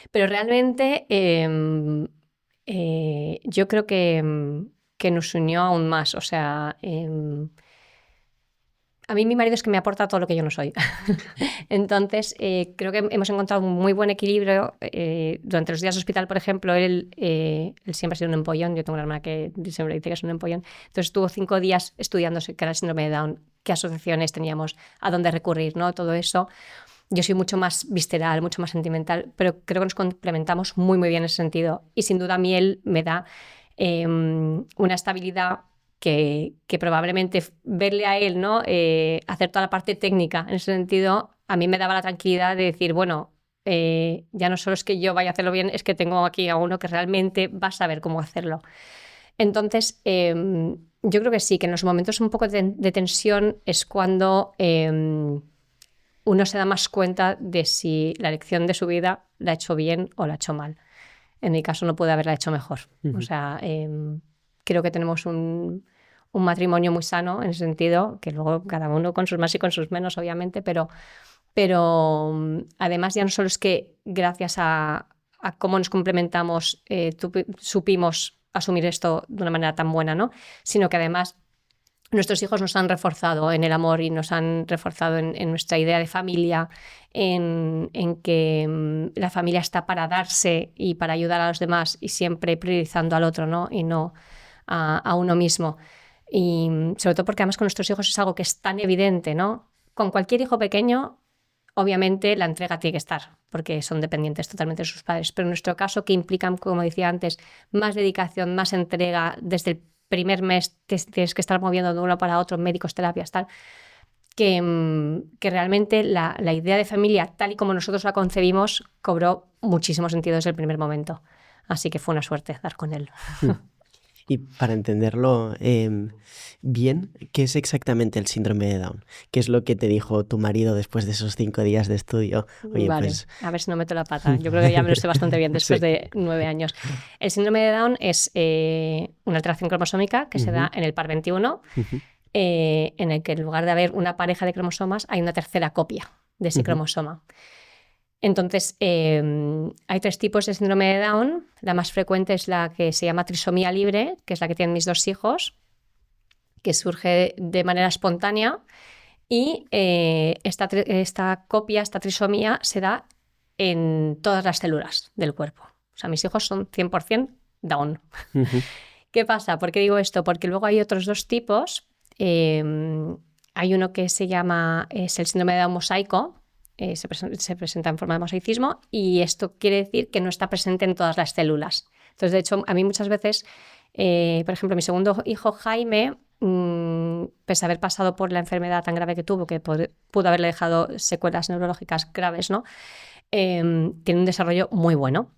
S1: Pero realmente yo creo que nos unió aún más. O sea, a mí mi marido es que me aporta todo lo que yo no soy. Entonces, creo que hemos encontrado un muy buen equilibrio. Durante los días de hospital, por ejemplo, él siempre ha sido un empollón. Yo tengo una hermana que siempre dice que es un empollón. Entonces, estuvo 5 días estudiándose qué era el síndrome de Down, qué asociaciones teníamos, a dónde recurrir, ¿no? Todo eso. Yo soy mucho más visceral, mucho más sentimental, pero creo que nos complementamos muy, muy bien en ese sentido. Y sin duda a mí él me da una estabilidad que probablemente verle a él, ¿no? Hacer toda la parte técnica. En ese sentido, a mí me daba la tranquilidad de decir, bueno, ya no solo es que yo vaya a hacerlo bien, es que tengo aquí a uno que realmente va a saber cómo hacerlo. Entonces, yo creo que sí, que en los momentos un poco de tensión es cuando uno se da más cuenta de si la elección de su vida la ha hecho bien o la ha hecho mal. En mi caso no puede haberla hecho mejor. O sea, creo que tenemos un matrimonio muy sano en ese sentido, que luego cada uno con sus más y con sus menos, obviamente, pero además ya no solo es que gracias a cómo nos complementamos supimos asumir esto de una manera tan buena, ¿no? Sino que además nuestros hijos nos han reforzado en el amor y nos han reforzado en nuestra idea de familia, en que la familia está para darse y para ayudar a los demás y siempre priorizando al otro, ¿no? Y no a uno mismo. Y sobre todo porque además con nuestros hijos es algo que es tan evidente, ¿no? Con cualquier hijo pequeño, obviamente la entrega tiene que estar, porque son dependientes totalmente de sus padres. Pero en nuestro caso, que implican, como decía antes, más dedicación, más entrega desde el primer mes, tienes que estar moviendo de uno para otro, médicos, terapias, tal, que realmente la idea de familia, tal y como nosotros la concebimos, cobró muchísimo sentido desde el primer momento. Así que fue una suerte dar con él.
S2: Y para entenderlo bien, ¿qué es exactamente el síndrome de Down? ¿Qué es lo que te dijo tu marido después de esos 5 días de estudio? Oye,
S1: vale,
S2: pues...
S1: a ver si no meto la pata. Yo creo que ya me lo sé bastante bien después de 9 años. El síndrome de Down es una alteración cromosómica que se da en el par 21, en el que en lugar de haber una pareja de cromosomas, hay una tercera copia de ese cromosoma. Entonces, hay 3 tipos de síndrome de Down. La más frecuente es la que se llama trisomía libre, que es la que tienen mis 2 hijos, que surge de manera espontánea. Y esta copia, esta trisomía, se da en todas las células del cuerpo. O sea, mis hijos son 100% Down. ¿Qué pasa? ¿Por qué digo esto? Porque luego hay otros 2 tipos. Hay uno que es el síndrome de Down mosaico. Se presenta en forma de mosaicismo y esto quiere decir que no está presente en todas las células. Entonces, de hecho, a mí muchas veces, por ejemplo, mi segundo hijo Jaime, pese a haber pasado por la enfermedad tan grave que tuvo, que pudo haberle dejado secuelas neurológicas graves, ¿no? Tiene un desarrollo muy bueno.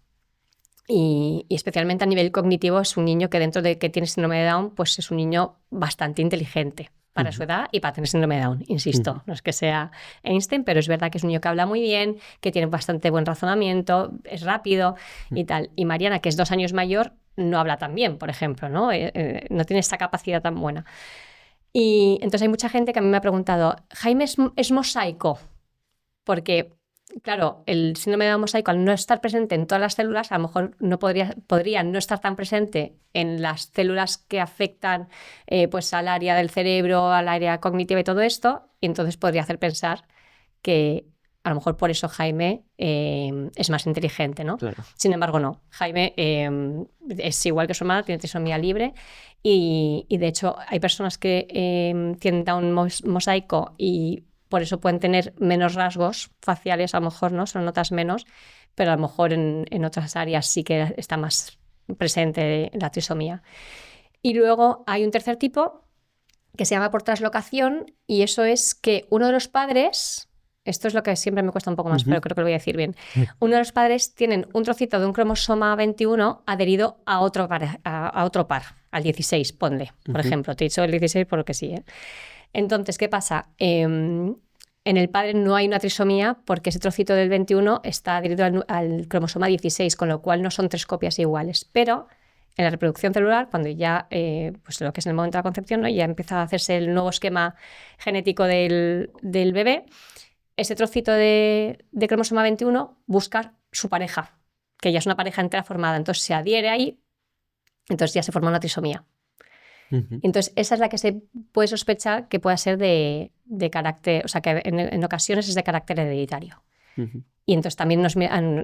S1: Y especialmente a nivel cognitivo es un niño que dentro de que tiene síndrome de Down, pues es un niño bastante inteligente para su edad y para tener síndrome de Down, insisto. No es que sea Einstein, pero es verdad que es un niño que habla muy bien, que tiene bastante buen razonamiento, es rápido y tal. Y Mariana, que es 2 años mayor, no habla tan bien, por ejemplo, ¿no? No tiene esa capacidad tan buena. Y entonces hay mucha gente que a mí me ha preguntado, ¿Jaime es mosaico? Porque claro, el síndrome de Down mosaico, al no estar presente en todas las células, a lo mejor no podría no estar tan presente en las células que afectan pues al área del cerebro, al área cognitiva y todo esto, y entonces podría hacer pensar que a lo mejor por eso Jaime es más inteligente, ¿no?
S2: Claro.
S1: Sin embargo, no. Jaime es igual que su hermana, tiene trisomía libre y de hecho hay personas que tienen Down mosaico y por eso pueden tener menos rasgos faciales, a lo mejor, ¿no? Se lo notas menos, pero a lo mejor en otras áreas sí que está más presente la trisomía. Y luego hay un tercer tipo que se llama por translocación y eso es que uno de los padres... Esto es lo que siempre me cuesta un poco más, pero creo que lo voy a decir bien. Uno de los padres tienen un trocito de un cromosoma 21 adherido a otro par, al 16, ponle, por ejemplo. Te he dicho el 16 por lo que sí. Entonces, ¿qué pasa? En el padre no hay una trisomía porque ese trocito del 21 está adherido al cromosoma 16, con lo cual no son 3 copias iguales. Pero en la reproducción celular, cuando ya, pues lo que es en el momento de la concepción, ¿no? Ya empieza a hacerse el nuevo esquema genético del bebé, ese trocito de cromosoma 21 busca su pareja, que ya es una pareja entera formada, entonces se adhiere ahí, entonces ya se forma una trisomía. Entonces esa es la que se puede sospechar que pueda ser de carácter, o sea que en ocasiones es de carácter hereditario. Y entonces también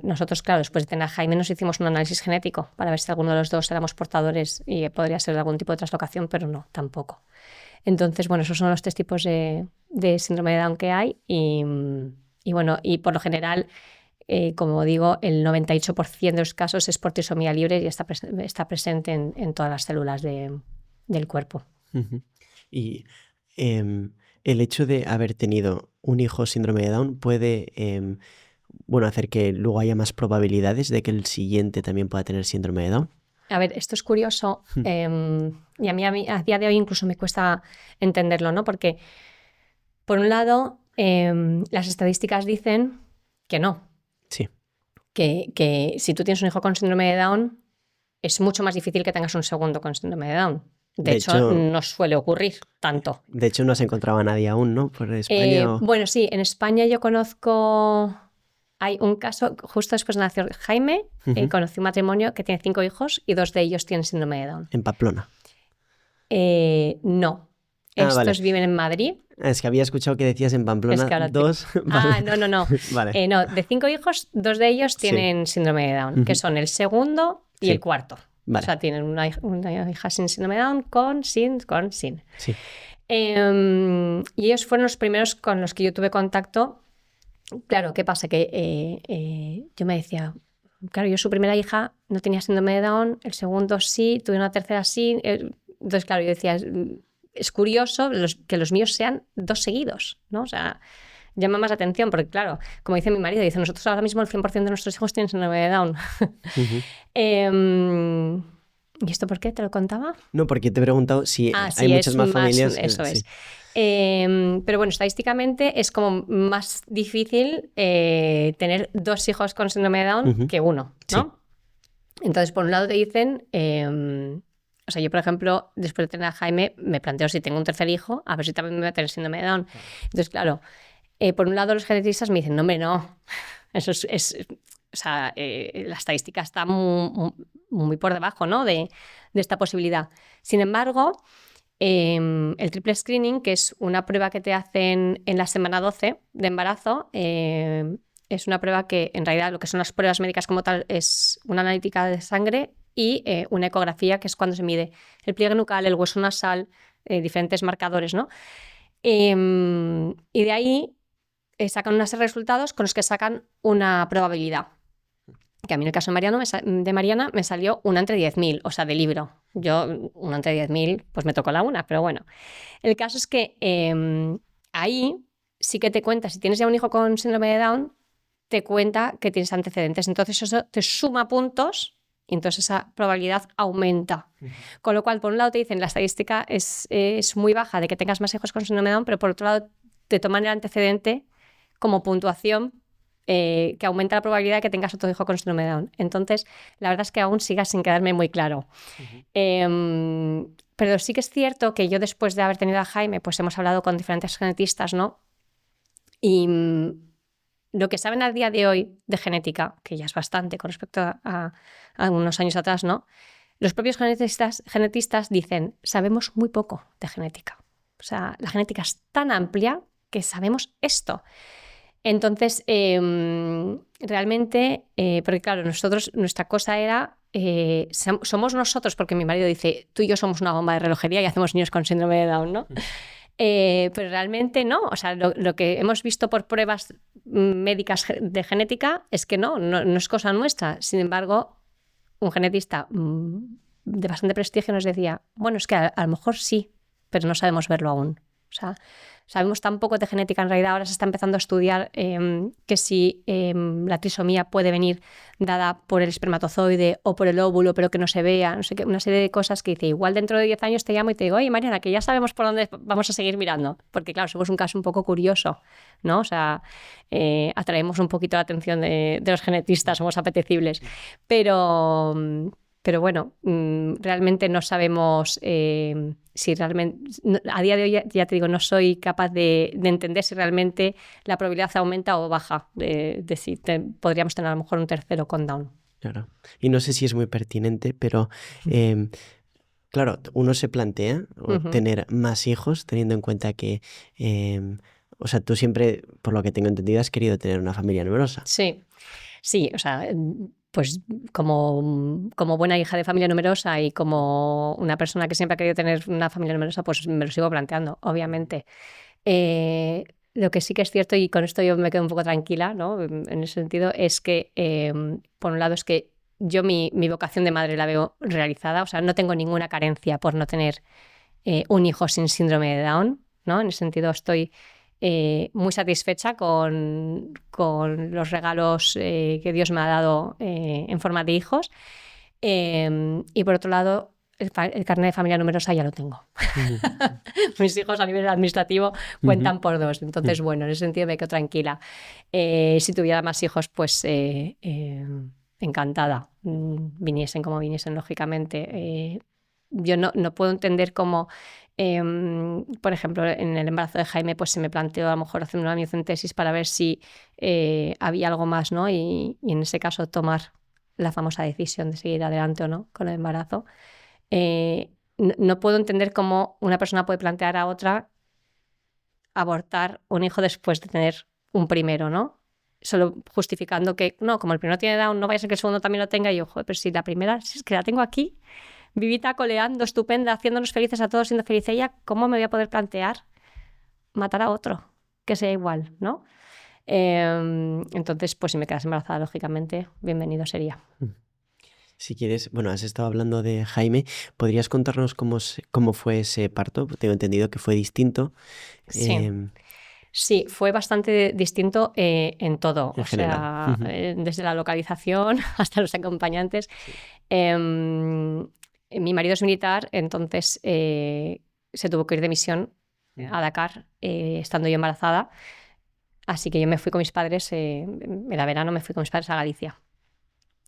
S1: nosotros, claro, después de tener a Jaime nos hicimos un análisis genético para ver si alguno de los dos éramos portadores y podría ser de algún tipo de translocación, pero no, tampoco. Entonces, bueno, esos son los 3 tipos de síndrome de Down que hay y bueno, y por lo general, como digo, el 98% de los casos es por trisomía libre y está presente en todas las células del cuerpo.
S2: Y el hecho de haber tenido un hijo síndrome de Down puede hacer que luego haya más probabilidades de que el siguiente también pueda tener síndrome de Down.
S1: A ver, esto es curioso y a mí a día de hoy incluso me cuesta entenderlo, ¿no? Porque, por un lado, las estadísticas dicen que no.
S2: Sí.
S1: Que si tú tienes un hijo con síndrome de Down, es mucho más difícil que tengas un segundo con síndrome de Down. De hecho, no suele ocurrir tanto.
S2: De hecho, no se encontraba nadie aún, ¿no? Por España.
S1: Bueno, sí, en España yo conozco... Hay un caso, justo después de nacer Jaime, conocí un matrimonio que tiene 5 hijos y 2 de ellos tienen síndrome de Down.
S2: ¿En Pamplona?
S1: No. Estos viven en Madrid.
S2: Es que había escuchado que decías en Pamplona
S1: Es que ahora
S2: 2.
S1: Vale. No.
S2: Vale.
S1: No, de 5 hijos, 2 de ellos tienen síndrome de Down, que son el segundo y el cuarto. Vale. O sea, tienen una hija sin síndrome de Down, con, sin.
S2: Sí.
S1: Y ellos fueron los primeros con los que yo tuve contacto. Claro, ¿qué pasa? Que yo me decía, claro, yo su primera hija no tenía síndrome de Down, el segundo sí, tuve una tercera sí. Entonces, claro, yo decía, es curioso que los míos sean 2 seguidos, ¿no? O sea, llama más atención, porque claro, como dice mi marido, dice, nosotros ahora mismo el 100% de nuestros hijos tienen síndrome de Down. ¿Y esto por qué? ¿Te lo contaba?
S2: No, porque te he preguntado si hay muchas más familias.
S1: Eso es. Pero bueno, estadísticamente es como más difícil tener 2 hijos con síndrome de Down que uno, ¿no? Sí. Entonces, por un lado te dicen, o sea, yo por ejemplo, después de tener a Jaime, me planteo si tengo un tercer hijo, a ver si también me va a tener síndrome de Down. Entonces, claro, por un lado los genetistas me dicen, no, hombre, no, eso es o sea, la estadística está muy por debajo, ¿no? de esta posibilidad. Sin embargo, el triple screening, que es una prueba que te hacen en la semana 12 de embarazo, es una prueba que en realidad lo que son las pruebas médicas como tal es una analítica de sangre y una ecografía, que es cuando se mide el pliegue nucal, el hueso nasal, diferentes marcadores, ¿no? Y de ahí sacan unos resultados con los que sacan una probabilidad. Que a mí en el caso de Mariana me salió una entre 10.000, o sea, de libro. Yo, una entre 10.000, pues me tocó la una, pero bueno. El caso es que ahí sí que te cuenta, si tienes ya un hijo con síndrome de Down, te cuenta que tienes antecedentes. Entonces eso te suma puntos y entonces esa probabilidad aumenta. Con lo cual, por un lado te dicen la estadística es muy baja de que tengas más hijos con síndrome de Down, pero por otro lado te toman el antecedente como puntuación que aumenta la probabilidad de que tengas otro hijo con síndrome de Down. Entonces, la verdad es que aún sigue sin quedarme muy claro. Pero sí que es cierto que yo después de haber tenido a Jaime, pues hemos hablado con diferentes genetistas, ¿no? Y lo que saben al día de hoy de genética, que ya es bastante con respecto a unos años atrás, ¿no? Los propios genetistas dicen, sabemos muy poco de genética. O sea, la genética es tan amplia que sabemos esto. Entonces, realmente, porque claro, nuestra cosa era, somos nosotros, porque mi marido dice, tú y yo somos una bomba de relojería y hacemos niños con síndrome de Down, ¿no? Pero realmente no, o sea, lo que hemos visto por pruebas médicas de genética es que no es cosa nuestra. Sin embargo, un genetista de bastante prestigio nos decía, bueno, es que a lo mejor sí, pero no sabemos verlo aún. O sea, sabemos tan poco de genética, en realidad ahora se está empezando a estudiar que si la trisomía puede venir dada por el espermatozoide o por el óvulo, pero que no se vea, no sé qué, una serie de cosas que dice, igual dentro de 10 años te llamo y te digo, oye Mariana, que ya sabemos por dónde vamos a seguir mirando, porque claro, somos un caso un poco curioso, ¿no? O sea, atraemos un poquito la atención de los genetistas, somos apetecibles, pero bueno, realmente no sabemos si realmente, a día de hoy ya te digo, no soy capaz de entender si realmente la probabilidad aumenta o baja de si podríamos tener a lo mejor un tercero con Down.
S2: Claro. Y no sé si es muy pertinente, pero claro, uno se plantea tener más hijos teniendo en cuenta que, o sea, tú siempre, por lo que tengo entendido, has querido tener una familia numerosa.
S1: Sí, o sea, pues como buena hija de familia numerosa y como una persona que siempre ha querido tener una familia numerosa, pues me lo sigo planteando, obviamente. Lo que sí que es cierto, y con esto yo me quedo un poco tranquila, ¿no? En ese sentido, es que, por un lado, es que yo mi vocación de madre la veo realizada, o sea, no tengo ninguna carencia por no tener un hijo sin síndrome de Down, ¿no? En ese sentido estoy muy satisfecha con los regalos que Dios me ha dado en forma de hijos. Y por otro lado, el carnet de familia numerosa ya lo tengo. Mis hijos a nivel administrativo cuentan por 2. Entonces, bueno, en ese sentido me quedo tranquila. Si tuviera más hijos, pues encantada. Viniesen como viniesen, lógicamente. Yo no puedo entender cómo, por ejemplo, en el embarazo de Jaime, pues se me planteó a lo mejor hacer una miocentesis para ver si había algo más, ¿no? Y en ese caso tomar la famosa decisión de seguir adelante o no con el embarazo. No puedo entender cómo una persona puede plantear a otra abortar un hijo después de tener un primero, ¿no? Solo justificando que, no, como el primero tiene Down, no vaya a ser que el segundo también lo tenga. Y yo, joder, pero si la primera, si es que la tengo aquí, vivita, coleando, estupenda, haciéndonos felices a todos, siendo feliz ella, ¿cómo me voy a poder plantear matar a otro que sea igual, ¿no? Entonces, pues si me quedas embarazada, lógicamente, bienvenido sería.
S2: Si quieres, bueno, has estado hablando de Jaime, ¿podrías contarnos cómo fue ese parto? Tengo entendido que fue distinto.
S1: Sí. Sí, fue bastante distinto en todo,
S2: En general.
S1: Desde la localización hasta los acompañantes. Mi marido es militar, entonces se tuvo que ir de misión a Dakar, estando yo embarazada. Así que yo me fui con mis padres, era verano, me fui con mis padres a Galicia.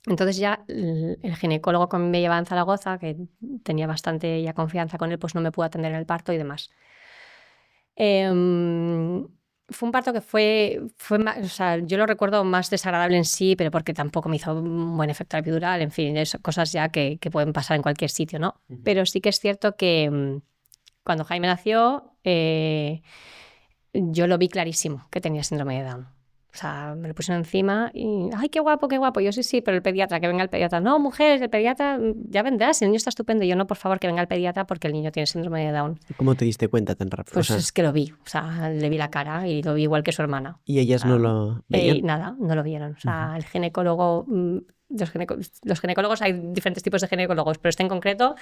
S1: Entonces ya el ginecólogo que me llevaba en Zaragoza, que tenía bastante ya confianza con él, pues no me pudo atender en el parto y demás. Fue un parto que fue más, o sea, yo lo recuerdo más desagradable en sí, pero porque tampoco me hizo un buen efecto la epidural, en fin, es cosas ya que pueden pasar en cualquier sitio, ¿no? Pero sí que es cierto que cuando Jaime nació, yo lo vi clarísimo que tenía síndrome de Down. O sea, me lo pusieron encima y ¡ay, qué guapo, qué guapo! Yo sí, pero el pediatra, que venga el pediatra. No, mujeres, el pediatra ya vendrá, si el niño está estupendo. Yo no, por favor, que venga el pediatra porque el niño tiene síndrome de Down.
S2: ¿Cómo te diste cuenta tan rápido?
S1: Pues es que lo vi, o sea, le vi la cara y lo vi igual que su hermana.
S2: ¿Y ellas no lo veían?
S1: Nada, no lo vieron. O sea, el ginecólogo, los ginecólogos, hay diferentes tipos de ginecólogos, pero este en concreto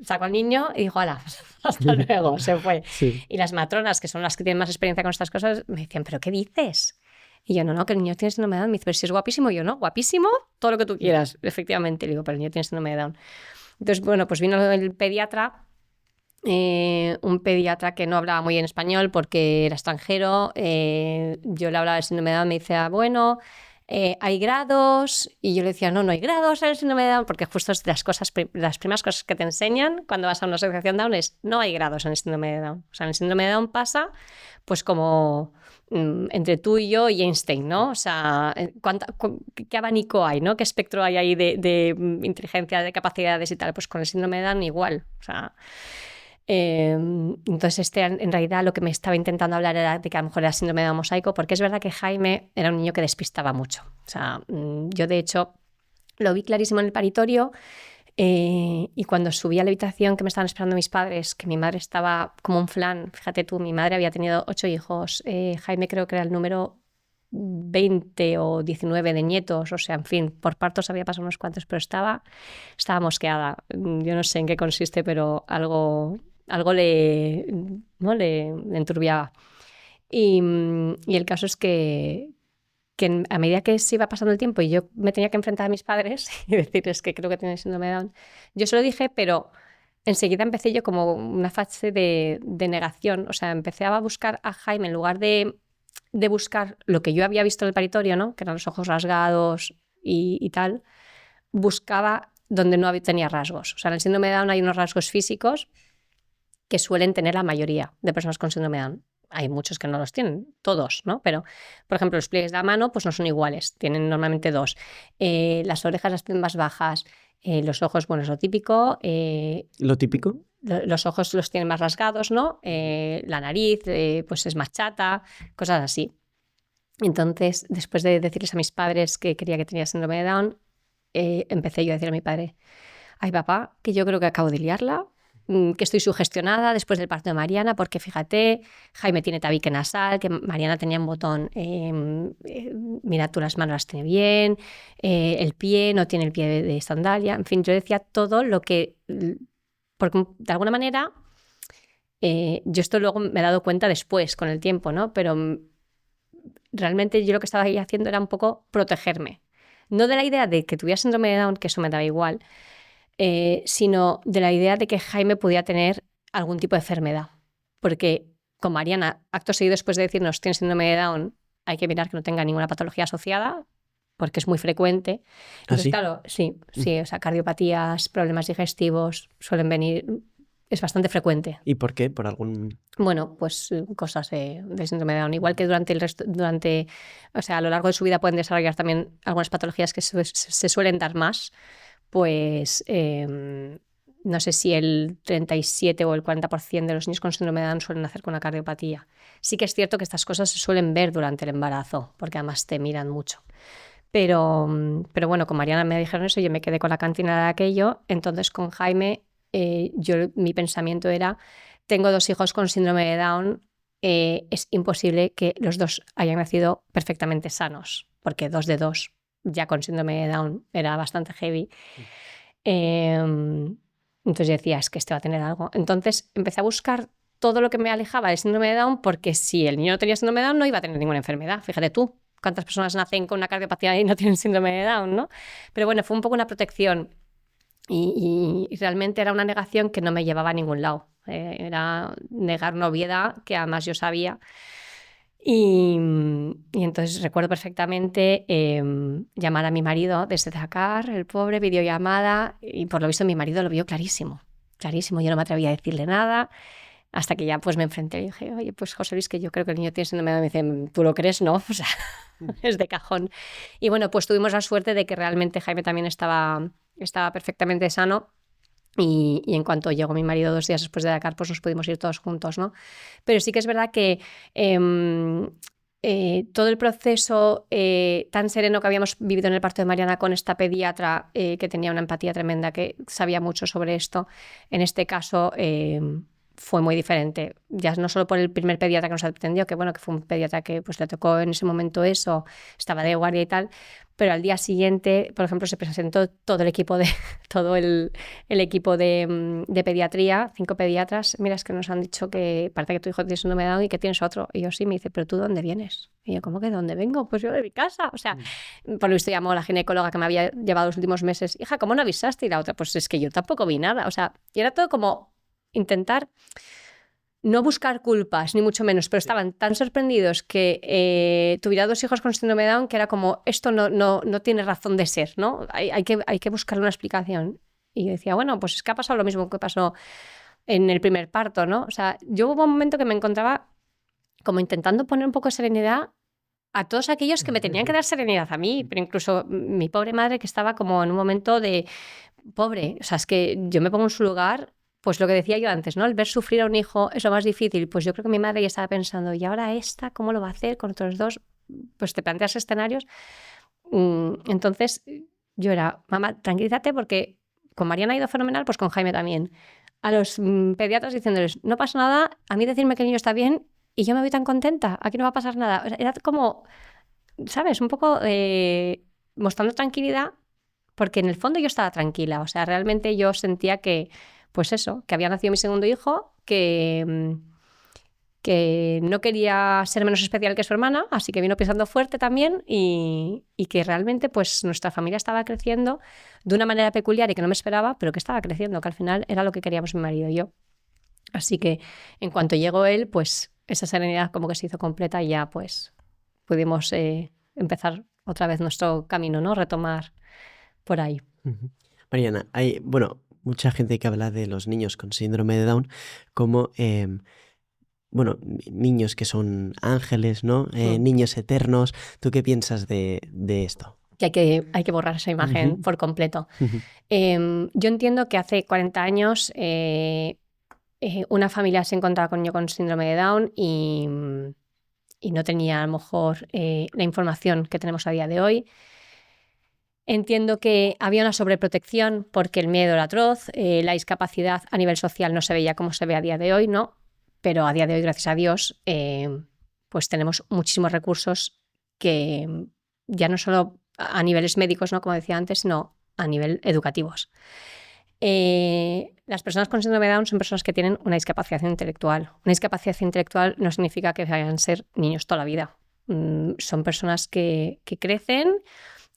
S1: sacó al niño y dijo, hala, hasta luego, se fue.
S2: Sí.
S1: Y las matronas, que son las que tienen más experiencia con estas cosas, me decían, ¿pero qué dices? Y yo, no, que el niño tiene síndrome de Down. Me dice, pero si es guapísimo. Y yo, no, guapísimo, todo lo que tú quieras. Efectivamente, le digo, pero el niño tiene síndrome de Down. Entonces, bueno, pues vino el pediatra, un pediatra que no hablaba muy bien español porque era extranjero. Yo le hablaba de síndrome de Down, me dice, bueno, hay grados, y yo le decía, no hay grados en el síndrome de Down, porque justo es de las primeras cosas que te enseñan cuando vas a una asociación Down es, no hay grados en el síndrome de Down. O sea, en el síndrome de Down pasa pues como entre tú y yo y Einstein, ¿no? O sea, ¿qué abanico hay, ¿no? ¿Qué espectro hay ahí de inteligencia, de capacidades y tal? Pues con el síndrome de Down igual, o sea... entonces en realidad lo que me estaba intentando hablar era de que a lo mejor era síndrome de Down mosaico, porque es verdad que Jaime era un niño que despistaba mucho. O sea, yo de hecho lo vi clarísimo en el paritorio, y cuando subí a la habitación que me estaban esperando mis padres, que mi madre estaba como un flan, fíjate tú, mi madre había tenido 8 hijos, Jaime creo que era el número 20 o 19 de nietos, o sea, en fin, por partos había pasado unos cuantos, pero estaba mosqueada. Yo no sé en qué consiste, pero algo le enturbiaba. Y el caso es que a medida que se iba pasando el tiempo y yo me tenía que enfrentar a mis padres y decirles que creo que tiene síndrome de Down, yo se lo dije, pero enseguida empecé yo como una fase de negación. O sea, empecé a buscar a Jaime en lugar de buscar lo que yo había visto en el paritorio, ¿no? Que eran los ojos rasgados y tal, buscaba donde no tenía rasgos. O sea, en el síndrome de Down hay unos rasgos físicos que suelen tener la mayoría de personas con síndrome de Down. Hay muchos que no los tienen, todos, ¿no? Pero, por ejemplo, los pliegues de la mano pues no son iguales, tienen normalmente 2. Las orejas las tienen más bajas, los ojos, bueno, es lo típico.
S2: ¿Lo típico?
S1: Los ojos los tienen más rasgados, ¿no? La nariz pues es más chata, cosas así. Entonces, después de decirles a mis padres que quería que tenía síndrome de Down, empecé yo a decir a mi padre, ay papá, que yo creo que acabo de liarla, que estoy sugestionada después del parto de Mariana, porque fíjate, Jaime tiene tabique nasal, que Mariana tenía un botón, mira tú las manos las tiene bien, el pie no tiene el pie de sandalia, en fin, yo decía todo lo que, porque de alguna manera, yo esto luego me he dado cuenta después, con el tiempo, ¿no? Pero realmente yo lo que estaba ahí haciendo era un poco protegerme, no de la idea de que tuviera síndrome de Down, que eso me daba igual, sino de la idea de que Jaime podía tener algún tipo de enfermedad. Porque con Mariana, acto seguido después de decirnos tiene síndrome de Down, hay que mirar que no tenga ninguna patología asociada, porque es muy frecuente. Entonces,
S2: ¿sí?
S1: claro, sí, o sea, cardiopatías, problemas digestivos suelen venir, es bastante frecuente.
S2: ¿Y por qué? ¿Por algún...?
S1: Bueno, pues cosas de síndrome de Down. Igual que o sea, a lo largo de su vida pueden desarrollar también algunas patologías que se suelen dar más. Pues no sé si el 37 o el 40% de los niños con síndrome de Down suelen nacer con una cardiopatía. Sí que es cierto que estas cosas se suelen ver durante el embarazo, porque además te miran mucho. Pero bueno, con Mariana me dijeron eso, yo me quedé con la cantina de aquello. Entonces con Jaime, mi pensamiento era, tengo 2 hijos con síndrome de Down, es imposible que los 2 hayan nacido perfectamente sanos, porque 2 de 2 ya con síndrome de Down era bastante heavy. Entonces yo decía, es que este va a tener algo. Entonces empecé a buscar todo lo que me alejaba del síndrome de Down, porque si el niño no tenía síndrome de Down no iba a tener ninguna enfermedad. Fíjate tú, cuántas personas nacen con una cardiopatía y no tienen síndrome de Down, ¿no? Pero bueno, fue un poco una protección y realmente era una negación que no me llevaba a ningún lado. Era negar una obviedad que además yo sabía. Y entonces recuerdo perfectamente llamar a mi marido desde Dakar, el pobre, videollamada, y por lo visto mi marido lo vio clarísimo, yo no me atrevía a decirle nada, hasta que ya pues me enfrenté y dije, oye, pues José Luis, que yo creo que el niño tiene síndrome de Down. Me dice, ¿tú lo crees? No, o sea, es de cajón. Y bueno, pues tuvimos la suerte de que realmente Jaime también estaba perfectamente sano. Y en cuanto llegó mi marido 2 días después de Dakar, pues nos pudimos ir todos juntos, ¿no? Pero sí que es verdad que todo el proceso tan sereno que habíamos vivido en el parto de Mariana con esta pediatra que tenía una empatía tremenda, que sabía mucho sobre esto, en este caso fue muy diferente. Ya no solo por el primer pediatra que nos atendió, que bueno, que fue un pediatra que pues le tocó en ese momento eso, estaba de guardia y tal, pero al día siguiente, por ejemplo, se presentó todo el equipo de pediatría, 5 pediatras. Mira, es que nos han dicho que parece que tu hijo tiene síndrome de Down y que tienes otro. Y yo sí, me dice, ¿pero tú dónde vienes? Y yo, ¿cómo que de dónde vengo? Pues yo de mi casa. O sea, por lo visto llamó a la ginecóloga que me había llevado los últimos meses. Hija, ¿cómo no avisaste? Y la otra, pues es que yo tampoco vi nada. O sea, y era todo como intentar no buscar culpas, ni mucho menos, pero estaban tan sorprendidos que tuviera 2 hijos con síndrome de Down que era como, esto no tiene razón de ser, ¿no? Hay que buscarle una explicación. Y yo decía, bueno, pues es que ha pasado lo mismo que pasó en el primer parto, ¿no? O sea, yo hubo un momento que me encontraba como intentando poner un poco de serenidad a todos aquellos que me tenían que dar serenidad a mí, pero incluso mi pobre madre que estaba como en un momento de, pobre, o sea, es que yo me pongo en su lugar. Pues lo que decía yo antes, ¿no? El ver sufrir a un hijo es lo más difícil. Pues yo creo que mi madre ya estaba pensando, ¿y ahora esta cómo lo va a hacer con otros 2? Pues te planteas escenarios. Entonces yo era, mamá, tranquilízate porque con Mariana ha ido fenomenal, pues con Jaime también. A los pediatras diciéndoles, no pasa nada, a mí decirme que el niño está bien y yo me voy tan contenta, aquí no va a pasar nada. O sea, era como, ¿sabes? Un poco mostrando tranquilidad porque en el fondo yo estaba tranquila. O sea, realmente yo sentía que pues eso, que había nacido mi segundo hijo, que no quería ser menos especial que su hermana, así que vino pisando fuerte también y que realmente pues nuestra familia estaba creciendo de una manera peculiar y que no me esperaba, pero que estaba creciendo, que al final era lo que queríamos mi marido y yo. Así que en cuanto llegó él, pues esa serenidad como que se hizo completa y ya pues pudimos empezar otra vez nuestro camino, ¿no? Retomar por ahí.
S2: Mariana, hay, bueno, mucha gente que habla de los niños con síndrome de Down como, bueno, niños que son ángeles, ¿no? Niños eternos. ¿Tú qué piensas de esto?
S1: Que hay que borrar esa imagen por completo. Yo entiendo que hace 40 años una familia se encontraba con un niño con síndrome de Down y no tenía a lo mejor la información que tenemos a día de hoy. Entiendo que había una sobreprotección porque el miedo era atroz, la discapacidad a nivel social no se veía como se ve a día de hoy, ¿no? Pero a día de hoy, gracias a Dios, pues tenemos muchísimos recursos que ya no solo a niveles médicos, ¿no? Como decía antes, sino a nivel educativos. Las personas con síndrome de Down son personas que tienen una discapacidad intelectual. Una discapacidad intelectual no significa que vayan a ser niños toda la vida. Son personas que crecen,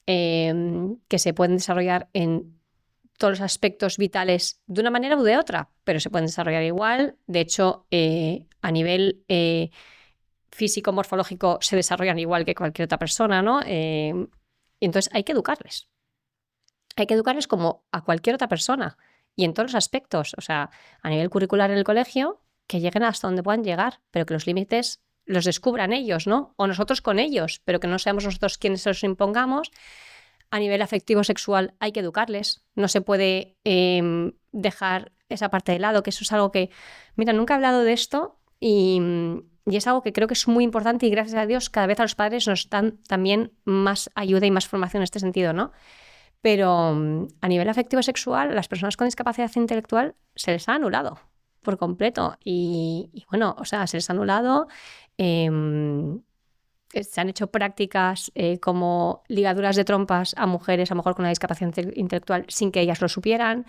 S1: que se pueden desarrollar en todos los aspectos vitales de una manera u de otra, pero se pueden desarrollar igual. De hecho, a nivel físico, morfológico, se desarrollan igual que cualquier otra persona, ¿no? Y entonces hay que educarles. Hay que educarles como a cualquier otra persona y en todos los aspectos. O sea, a nivel curricular en el colegio, que lleguen hasta donde puedan llegar, pero que los límites los descubran ellos, ¿no? O nosotros con ellos, pero que no seamos nosotros quienes se los impongamos. A nivel afectivo sexual hay que educarles. No se puede dejar esa parte de lado, que eso es algo que... Mira, nunca he hablado de esto y es algo que creo que es muy importante y gracias a Dios cada vez a los padres nos dan también más ayuda y más formación en este sentido, ¿no? Pero a nivel afectivo sexual, las personas con discapacidad intelectual se les ha anulado por completo. Y bueno, o sea, se les ha anulado... se han hecho prácticas como ligaduras de trompas a mujeres a lo mejor con una discapacidad intelectual sin que ellas lo supieran.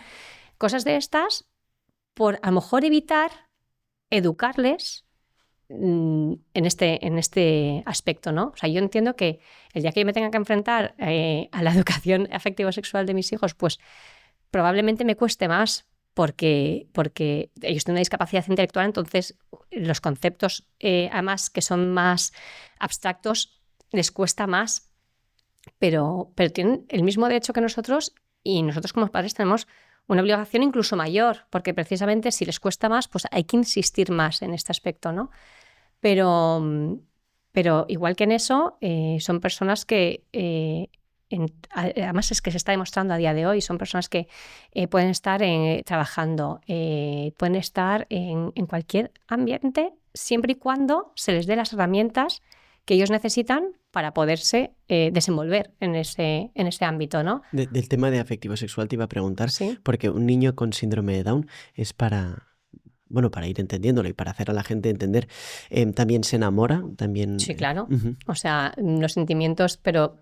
S1: Cosas de estas por a lo mejor evitar educarles en este aspecto, ¿no? O sea, yo entiendo que el día que yo me tenga que enfrentar a la educación afectivo-sexual de mis hijos, pues probablemente me cueste más porque ellos tienen una discapacidad intelectual, entonces los conceptos, además, que son más abstractos, les cuesta más, pero tienen el mismo derecho que nosotros y nosotros como padres tenemos una obligación incluso mayor, porque precisamente si les cuesta más, pues hay que insistir más en este aspecto, ¿no? Pero igual que en eso, son personas que... además es que se está demostrando a día de hoy, son personas que pueden estar trabajando, pueden estar en cualquier ambiente siempre y cuando se les dé las herramientas que ellos necesitan para poderse desenvolver en ese ámbito, ¿no?
S2: Del tema de afectivo sexual te iba a preguntar,
S1: ¿Sí?
S2: Porque un niño con síndrome de Down es para ir entendiéndolo y para hacer a la gente entender. También se enamora, también...
S1: Sí, claro. O sea, los sentimientos, pero...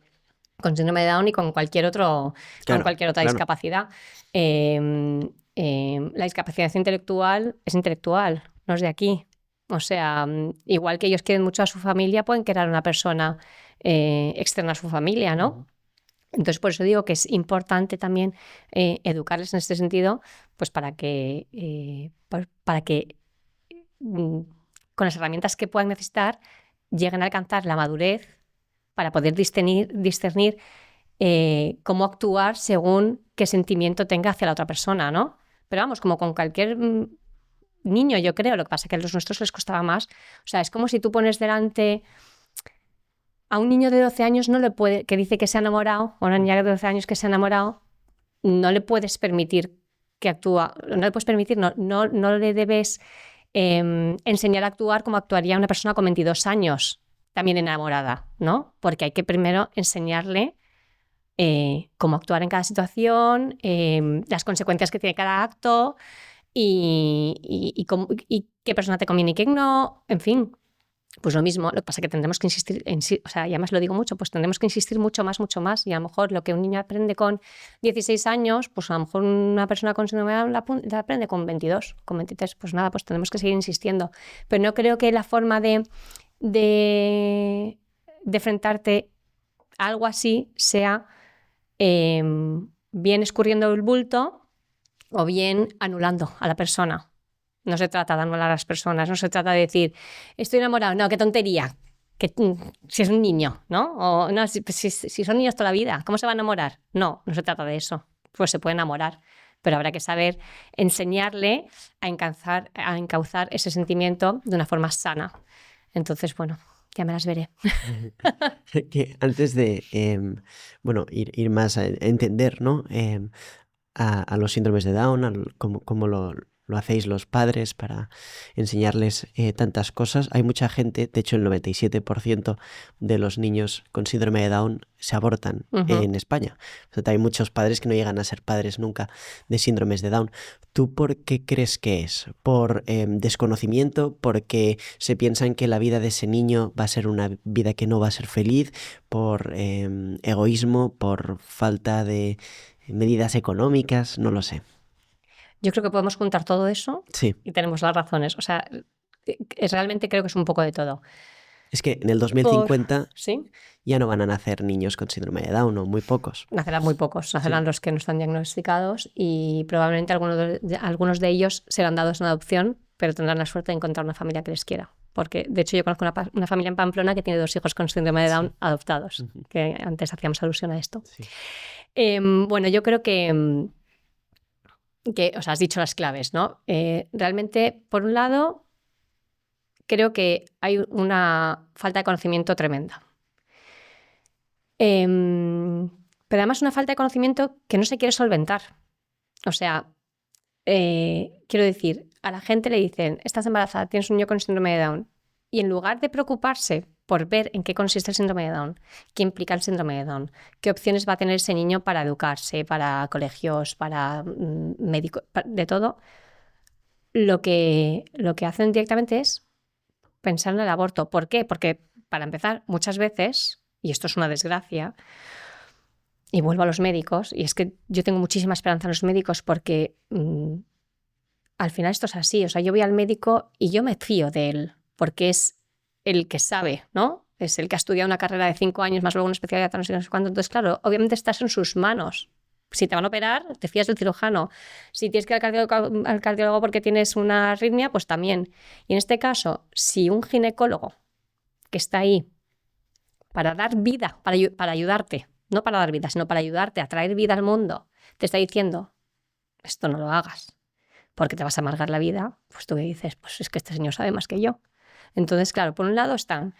S1: con síndrome de Down y con cualquier otra discapacidad. La discapacidad intelectual es intelectual, no es de aquí. O sea, igual que ellos quieren mucho a su familia, pueden querer a una persona externa a su familia, ¿no? Entonces, por eso digo que es importante también educarles en este sentido, pues para que con las herramientas que puedan necesitar, lleguen a alcanzar la madurez para poder discernir cómo actuar según qué sentimiento tenga hacia la otra persona, ¿no? Pero vamos, como con cualquier niño, yo creo, lo que pasa es que a los nuestros les costaba más. O sea, es como si tú pones delante a un niño de 12 años que dice que se ha enamorado, o a una niña de 12 años que se ha enamorado, no le puedes permitir que actúa, no le puedes permitir, no le debes enseñar a actuar como actuaría una persona con 22 años, también enamorada, ¿no? Porque hay que primero enseñarle cómo actuar en cada situación, las consecuencias que tiene cada acto y qué persona te conviene y quién no, en fin. Pues lo mismo, lo que pasa es que tendremos que insistir, o sea, y además lo digo mucho, pues tendremos que insistir mucho más, y a lo mejor lo que un niño aprende con 16 años, pues a lo mejor una persona con síndrome de Down la aprende con 22, con 23, pues nada, pues tenemos que seguir insistiendo. Pero no creo que la forma de enfrentarte a algo así sea bien escurriendo el bulto o bien anulando a la persona. No se trata de anular a las personas, no se trata de decir, estoy enamorado, no, qué tontería, que si es un niño, ¿no? O no, si son niños toda la vida, ¿cómo se va a enamorar? No se trata de eso, pues se puede enamorar, pero habrá que saber enseñarle a encauzar ese sentimiento de una forma sana. Entonces, bueno, ya me las veré.
S2: Que antes de ir más a entender, ¿no? A los síndromes de Down, cómo lo hacéis los padres para enseñarles tantas cosas. Hay mucha gente, de hecho el 97% de los niños con síndrome de Down se abortan en España. O sea, hay muchos padres que no llegan a ser padres nunca de síndromes de Down. ¿Tú por qué crees que es? ¿Por desconocimiento? ¿Porque se piensan que la vida de ese niño va a ser una vida que no va a ser feliz? ¿Por egoísmo? ¿Por falta de medidas económicas? No lo sé.
S1: Yo creo que podemos juntar todo eso
S2: Sí.
S1: y tenemos las razones. O sea, realmente creo que es un poco de todo.
S2: Es que en el 2050
S1: ¿Sí?
S2: ya no van a nacer niños con síndrome de Down, o muy pocos.
S1: Nacerán muy pocos, nacerán los que no están diagnosticados y probablemente algunos de ellos serán dados en adopción, pero tendrán la suerte de encontrar una familia que les quiera. Porque, de hecho, yo conozco una familia en Pamplona que tiene 2 hijos con síndrome de Down adoptados, que antes hacíamos alusión a esto.
S2: Sí.
S1: Bueno, yo creo que, o sea, has dicho las claves, ¿no? Realmente, por un lado, creo que hay una falta de conocimiento tremenda. Pero además una falta de conocimiento que no se quiere solventar. O sea, quiero decir, a la gente le dicen, estás embarazada, tienes un niño con síndrome de Down, y en lugar de preocuparse por ver en qué consiste el síndrome de Down, qué implica el síndrome de Down, qué opciones va a tener ese niño para educarse, para colegios, para médicos, de todo, lo que hacen directamente es pensar en el aborto. ¿Por qué? Porque, para empezar, muchas veces, y esto es una desgracia, y vuelvo a los médicos, y es que yo tengo muchísima esperanza en los médicos porque al final esto es así. O sea, yo voy al médico y yo me fío de él, porque es el que sabe, ¿no? Es el que ha estudiado una carrera de 5 años, más luego una especialidad, no sé cuánto. Entonces, claro, obviamente estás en sus manos. Si te van a operar, te fías del cirujano. Si tienes que ir al cardiólogo porque tienes una arritmia, pues también. Y en este caso, si un ginecólogo que está ahí para dar vida, para ayudarte, no para dar vida, sino para ayudarte a traer vida al mundo, te está diciendo, esto no lo hagas, porque te vas a amargar la vida, pues tú dices, pues es que este señor sabe más que yo. Entonces, claro, por un lado están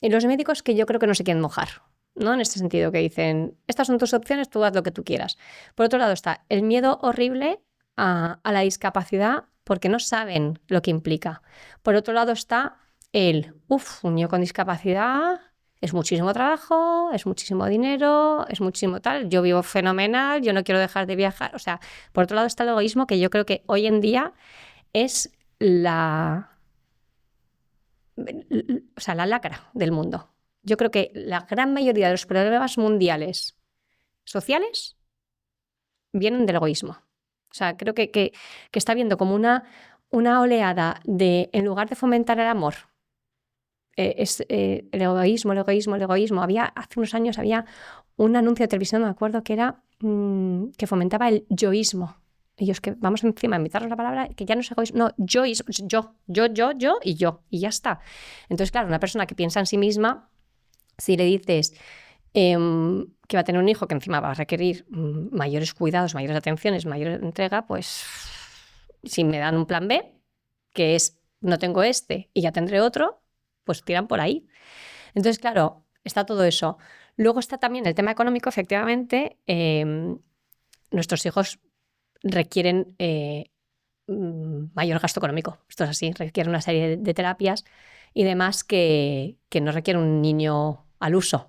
S1: los médicos que yo creo que no se quieren mojar, ¿no? En este sentido, que dicen, estas son tus opciones, tú haz lo que tú quieras. Por otro lado está el miedo horrible a la discapacidad porque no saben lo que implica. Por otro lado está un niño con discapacidad es muchísimo trabajo, es muchísimo dinero, es muchísimo tal, yo vivo fenomenal, yo no quiero dejar de viajar. O sea, por otro lado está el egoísmo, que yo creo que hoy en día es la lacra del mundo. Yo creo que la gran mayoría de los problemas mundiales sociales vienen del egoísmo. O sea, creo que está habiendo como una oleada de, en lugar de fomentar el amor, el egoísmo. Hace unos años había un anuncio de televisión, me acuerdo, que era que fomentaba el yoísmo. Y yo es que vamos encima a invitarnos la palabra, que ya no es egoísmo, no, yo, y yo, y ya está. Entonces, claro, una persona que piensa en sí misma, si le dices que va a tener un hijo que encima va a requerir mayores cuidados, mayores atenciones, mayor entrega, pues si me dan un plan B, que es no tengo este y ya tendré otro, pues tiran por ahí. Entonces, claro, está todo eso. Luego está también el tema económico, efectivamente. Nuestros hijos requieren mayor gasto económico. Esto es así, requieren una serie de terapias y demás que no requiere un niño al uso.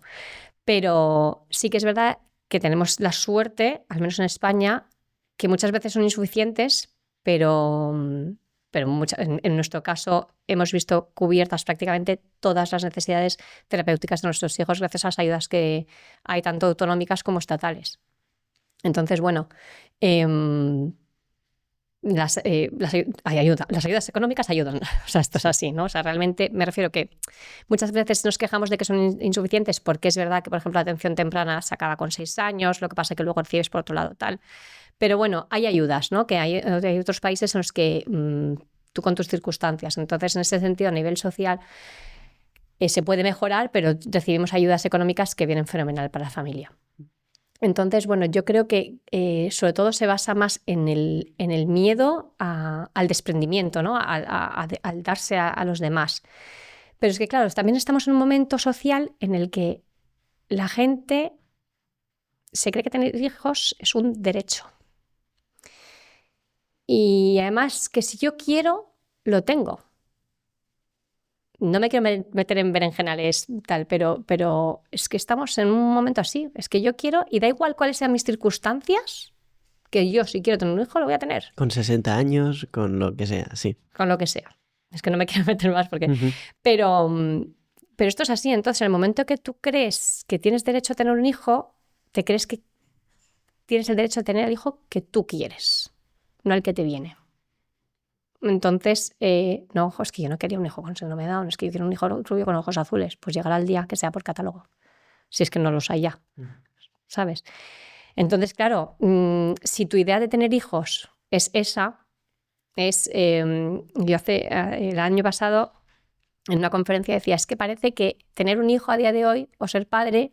S1: Pero sí que es verdad que tenemos la suerte, al menos en España, que muchas veces son insuficientes, pero en nuestro caso hemos visto cubiertas prácticamente todas las necesidades terapéuticas de nuestros hijos gracias a las ayudas que hay, tanto autonómicas como estatales. Entonces, bueno, las ayudas económicas ayudan. O sea, esto es así, ¿no? O sea, realmente me refiero que muchas veces nos quejamos de que son insuficientes porque es verdad que, por ejemplo, la atención temprana se acaba con 6 años, lo que pasa es que luego recibes por otro lado tal. Pero bueno, hay ayudas, ¿no? Que hay otros países en los que tú con tus circunstancias. Entonces, en ese sentido, a nivel social, se puede mejorar, pero recibimos ayudas económicas que vienen fenomenal para la familia. Entonces, bueno, yo creo que sobre todo se basa más en el miedo al desprendimiento, ¿no? Al darse a los demás. Pero es que, claro, también estamos en un momento social en el que la gente se cree que tener hijos es un derecho. Y además que si yo quiero, lo tengo. No me quiero meter en berenjenales tal, pero es que estamos en un momento así. Es que yo quiero, y da igual cuáles sean mis circunstancias, que yo si quiero tener un hijo lo voy a tener.
S2: Con 60 años, con lo que sea, sí.
S1: Con lo que sea. Es que no me quiero meter más porque... Pero esto es así. Entonces, en el momento que tú crees que tienes derecho a tener un hijo, te crees que tienes el derecho a tener el hijo que tú quieres, no el que te viene. Entonces, no, es que yo no quería un hijo con síndrome de Down, es que yo quiero un hijo rubio con ojos azules. Pues llegará el día que sea por catálogo, si es que no los hay ya, ¿sabes? Entonces, claro, si tu idea de tener hijos es esa, yo el año pasado en una conferencia decía, es que parece que tener un hijo a día de hoy o ser padre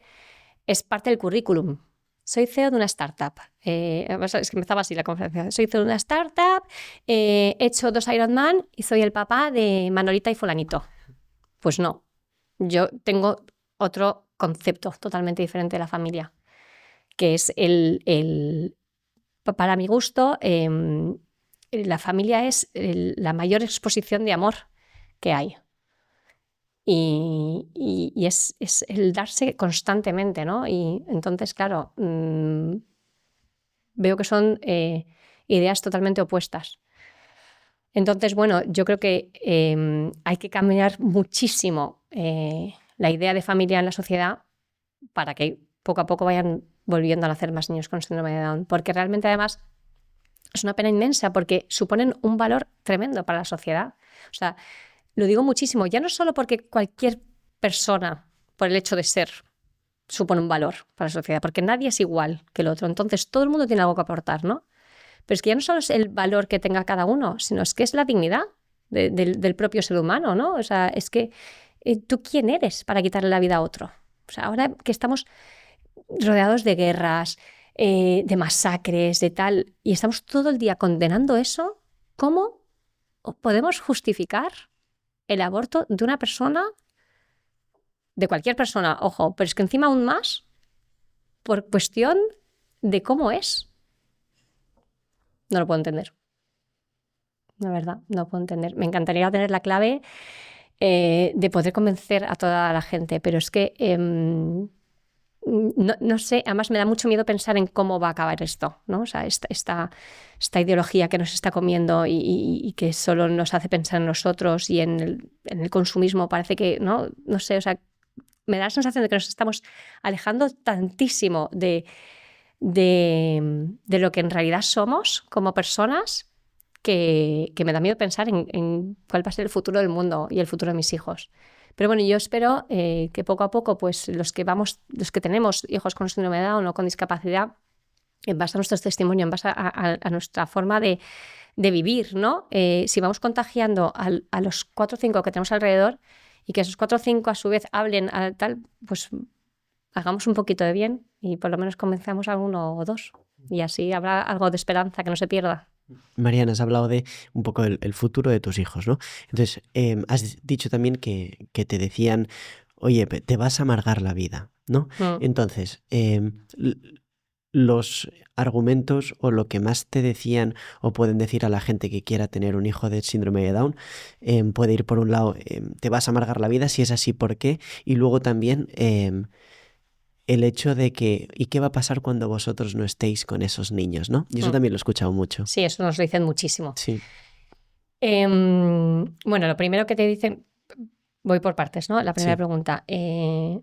S1: es parte del currículum. Soy CEO de una startup. Es que empezaba así la conferencia. Soy CEO de una startup, he hecho 2 Ironman y soy el papá de Manolita y fulanito. Pues no. Yo tengo otro concepto totalmente diferente de la familia, que es para mi gusto, la familia es la mayor exposición de amor que hay. Y es el darse constantemente, ¿no? Y entonces, claro, veo que son ideas totalmente opuestas. Entonces, bueno, yo creo que hay que cambiar muchísimo la idea de familia en la sociedad para que poco a poco vayan volviendo a nacer más niños con síndrome de Down, porque realmente además es una pena inmensa porque suponen un valor tremendo para la sociedad. O sea, lo digo muchísimo, ya no solo porque cualquier persona, por el hecho de ser, supone un valor para la sociedad, porque nadie es igual que el otro, entonces todo el mundo tiene algo que aportar, ¿no? Pero es que ya no solo es el valor que tenga cada uno, sino es que es la dignidad del propio ser humano, ¿no? O sea, es que ¿tú quién eres para quitarle la vida a otro? O sea, ahora que estamos rodeados de guerras, de masacres, de tal, y estamos todo el día condenando eso, ¿cómo podemos justificar el aborto de una persona, de cualquier persona, ojo, pero es que encima aún más por cuestión de cómo es? No lo puedo entender. La verdad, no lo puedo entender. Me encantaría tener la clave de poder convencer a toda la gente, pero es que no sé, además me da mucho miedo pensar en cómo va a acabar esto, ¿no? O sea, esta ideología que nos está comiendo y que solo nos hace pensar en nosotros y en el consumismo, parece que, no sé, o sea, me da la sensación de que nos estamos alejando tantísimo de lo que en realidad somos como personas que me da miedo pensar en cuál va a ser el futuro del mundo y el futuro de mis hijos. Pero bueno, yo espero que poco a poco, pues los que tenemos hijos con síndrome de Down o con discapacidad, en base a nuestro testimonio, en base a nuestra forma de vivir, ¿no? Si vamos contagiando a los 4 o 5 que tenemos alrededor y que esos 4 o 5 a su vez hablen tal, pues hagamos un poquito de bien y por lo menos convencemos a 1 o 2 y así habrá algo de esperanza que no se pierda.
S2: Mariana, has hablado de un poco el futuro de tus hijos, ¿no? Entonces, has dicho también que te decían, oye, te vas a amargar la vida, ¿no? Entonces, los argumentos o lo que más te decían o pueden decir a la gente que quiera tener un hijo de síndrome de Down, puede ir por un lado, te vas a amargar la vida, si es así, ¿por qué? Y luego también el hecho de que, ¿y qué va a pasar cuando vosotros no estéis con esos niños, ¿no? Y eso también lo he escuchado mucho.
S1: Sí, eso nos lo dicen muchísimo.
S2: Sí.
S1: Bueno, lo primero que te dicen, voy por partes, ¿no? La primera pregunta.
S2: O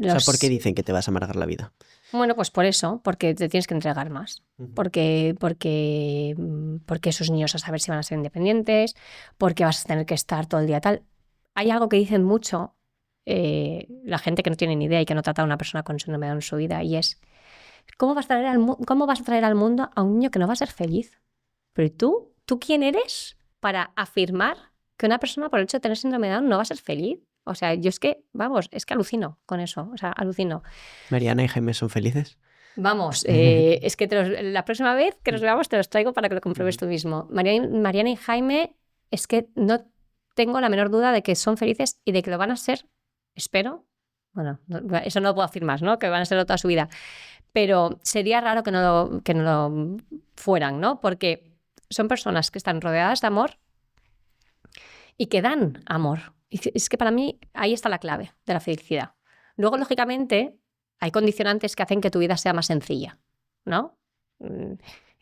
S2: sea, ¿por qué dicen que te vas a amargar la vida?
S1: Bueno, pues por eso, porque te tienes que entregar más, porque esos niños a saber si van a ser independientes, porque vas a tener que estar todo el día tal. Hay algo que dicen mucho la gente que no tiene ni idea y que no trata a una persona con síndrome de Down en su vida, y es ¿cómo vas a traer al mundo a un niño que no va a ser feliz? Pero ¿tú quién eres para afirmar que una persona por el hecho de tener síndrome de Down no va a ser feliz? O sea, yo es que alucino con eso, o sea, alucino.
S2: ¿Mariana y Jaime son felices?
S1: Vamos, es que la próxima vez que nos veamos te los traigo para que lo compruebes tú mismo. Mariana y Jaime, es que no tengo la menor duda de que son felices y de que lo van a ser, espero. Bueno, eso no lo puedo afirmar, ¿no? Que van a serlo toda su vida. Pero sería raro que no lo fueran, ¿no? Porque son personas que están rodeadas de amor y que dan amor. Y es que para mí ahí está la clave de la felicidad. Luego, lógicamente, hay condicionantes que hacen que tu vida sea más sencilla, ¿no?